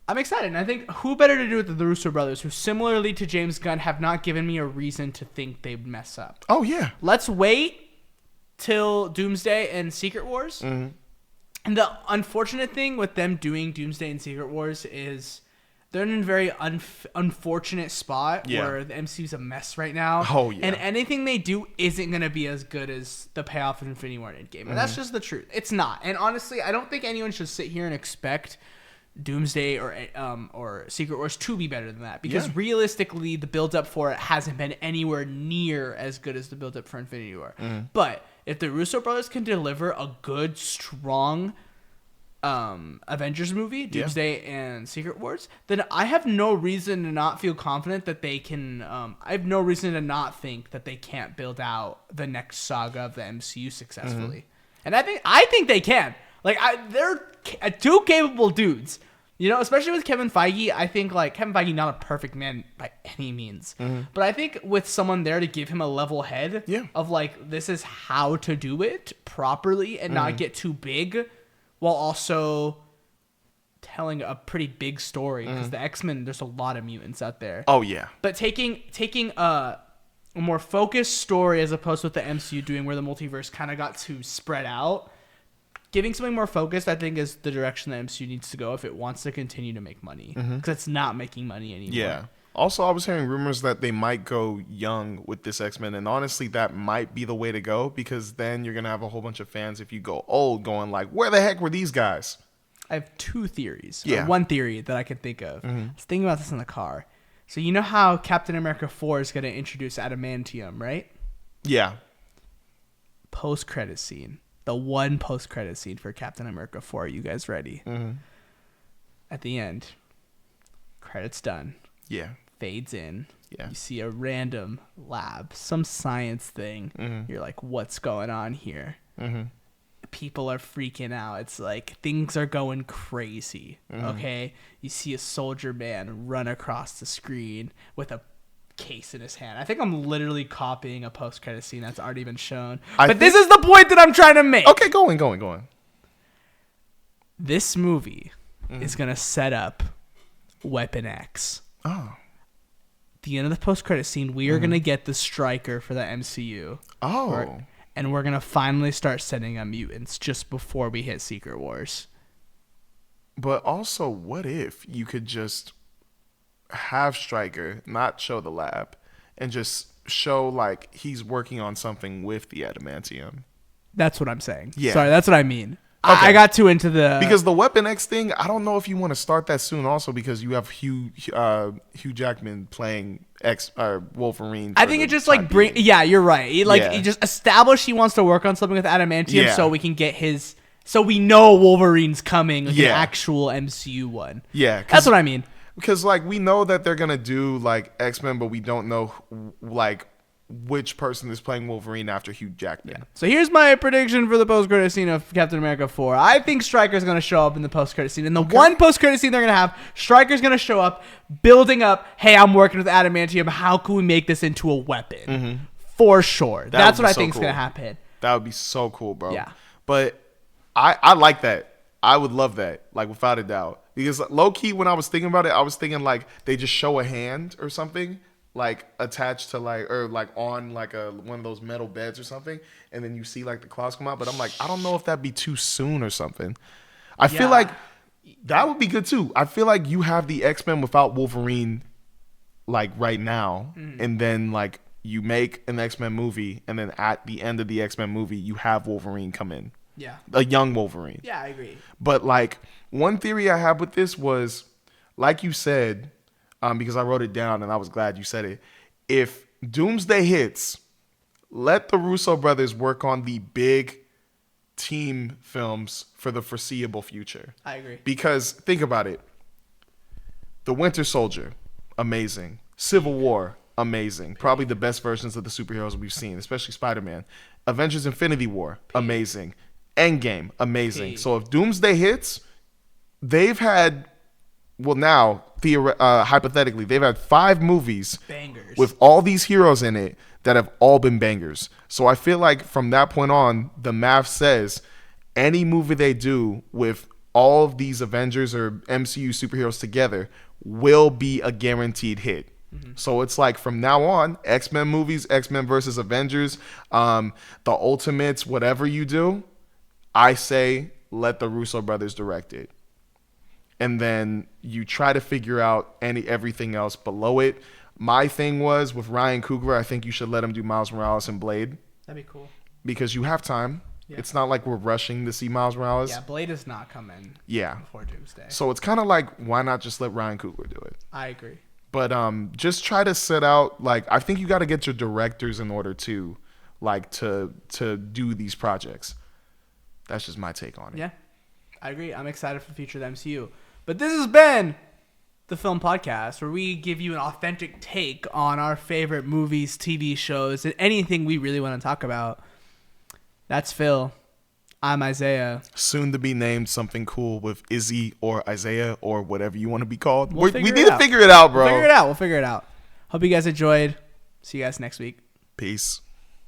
I'm excited, and I think who better to do it than the Russo brothers, who similarly to James Gunn have not given me a reason to think they'd mess up. Oh, yeah. Let's wait till Doomsday and Secret Wars. And the unfortunate thing with them doing Doomsday and Secret Wars is they're in a very unfortunate spot where the MCU's a mess right now. Oh, yeah. And anything they do isn't going to be as good as the payoff of Infinity War Endgame. And that's just the truth. It's not. And honestly, I don't think anyone should sit here and expect Doomsday or Secret Wars to be better than that, because realistically the build up for it hasn't been anywhere near as good as the build up for Infinity War. But if the Russo brothers can deliver a good, strong Avengers movie, Doomsday and Secret Wars, then I have no reason to not feel confident that they can. I have no reason to not think that they can't build out the next saga of the MCU successfully. And I think they can. Like, they're two capable dudes, you know, especially with Kevin Feige. I think, like, Kevin Feige, not a perfect man by any means, but I think with someone there to give him a level head of, like, this is how to do it properly and not get too big while also telling a pretty big story, because the X-Men, there's a lot of mutants out there. Oh, yeah. But taking a more focused story as opposed to what the MCU doing, where the multiverse kind of got too spread out, giving something more focused, I think, is the direction the MCU needs to go if it wants to continue to make money. Because it's not making money anymore. Yeah. Also, I was hearing rumors that they might go young with this X-Men, and honestly, that might be the way to go, because then you're going to have a whole bunch of fans, if you go old, going like, where the heck were these guys? I have two theories. Yeah. One theory that I can think of. I was thinking about this in the car. So you know how Captain America 4 is going to introduce adamantium, right? Yeah. Post-credit scene. The one post-credit scene for Captain America 4. Are you guys ready? At the end, credits done. Yeah. Fades in. Yeah. You see a random lab, some science thing. You're like, what's going on here? People are freaking out. It's like things are going crazy. Okay? You see a soldier man run across the screen with a case in his hand. I think I'm literally copying a post-credit scene that's already been shown. But this is the point that I'm trying to make. Okay, go on. This movie is going to set up Weapon X. Oh. At the end of the post-credit scene, we are going to get the Striker for the MCU. Oh. And we're going to finally start setting up mutants just before we hit Secret Wars. But also, what if you could just have Stryker not show the lab and just show like he's working on something with the adamantium? That's what I'm saying. Yeah. Sorry, that's what I mean. Okay. I got too into the... Because the Weapon X thing, I don't know if you want to start that soon also, because you have Hugh Jackman playing Wolverine. I think it just like bring... Yeah, you're right. He just established he wants to work on something with adamantium so we can get his... So we know Wolverine's coming, like an actual MCU one. Yeah. That's what I mean. Because like we know that they're going to do like X-Men, but we don't know like which person is playing Wolverine after Hugh Jackman. Yeah. So here's my prediction for the post-credit scene of Captain America 4. I think Stryker's going to show up in the post-credit scene. And the one post-credit scene they're going to have, Stryker's going to show up, building up, hey, I'm working with adamantium. How can we make this into a weapon? For sure. That's what I think is going to happen. That would be so cool, bro. Yeah. But I like that. I would love that, like without a doubt. Because low-key, when I was thinking about it, I was thinking like they just show a hand or something, like attached to like, or like on like one of those metal beds or something, and then you see like the claws come out. But I'm like, I don't know if that'd be too soon or something. I feel like that would be good too. I feel like you have the X-Men without Wolverine like right now, and then like you make an X-Men movie, and then at the end of the X-Men movie, you have Wolverine come in. Yeah. A young Wolverine. Yeah, I agree. But like one theory I have with this was, like you said, because I wrote it down and I was glad you said it. If Doomsday hits, let the Russo brothers work on the big team films for the foreseeable future. I agree. Because think about it. The Winter Soldier, amazing. Civil War, amazing. Probably the best versions of the superheroes we've seen, especially Spider-Man. Avengers Infinity War, amazing. Endgame, amazing. So if Doomsday hits, they've had, well now, hypothetically, they've had 5 movies Bangers. with all these heroes in it that have all been bangers. So I feel like from that point on, the math says any movie they do with all of these Avengers or MCU superheroes together will be a guaranteed hit. So it's like from now on, X-Men movies, X-Men versus Avengers, the Ultimates, whatever you do, I say let the Russo brothers direct it. And then you try to figure out everything else below it. My thing was with Ryan Coogler, I think you should let him do Miles Morales and Blade. That'd be cool. Because you have time. Yeah. It's not like we're rushing to see Miles Morales. Yeah, Blade is not coming before Doomsday. So it's kind of like, why not just let Ryan Coogler do it? I agree. But just try to set out, like, I think you got to get your directors in order to, like, to do these projects. That's just my take on it. Yeah, I agree. I'm excited for the future of the MCU. But this has been the Film Podcast, where we give you an authentic take on our favorite movies, TV shows, and anything we really want to talk about. That's Phil. I'm Isaiah. Soon to be named something cool with Izzy or Isaiah or whatever you want to be called. We need to figure it out, bro. We'll figure it out. Hope you guys enjoyed. See you guys next week. Peace.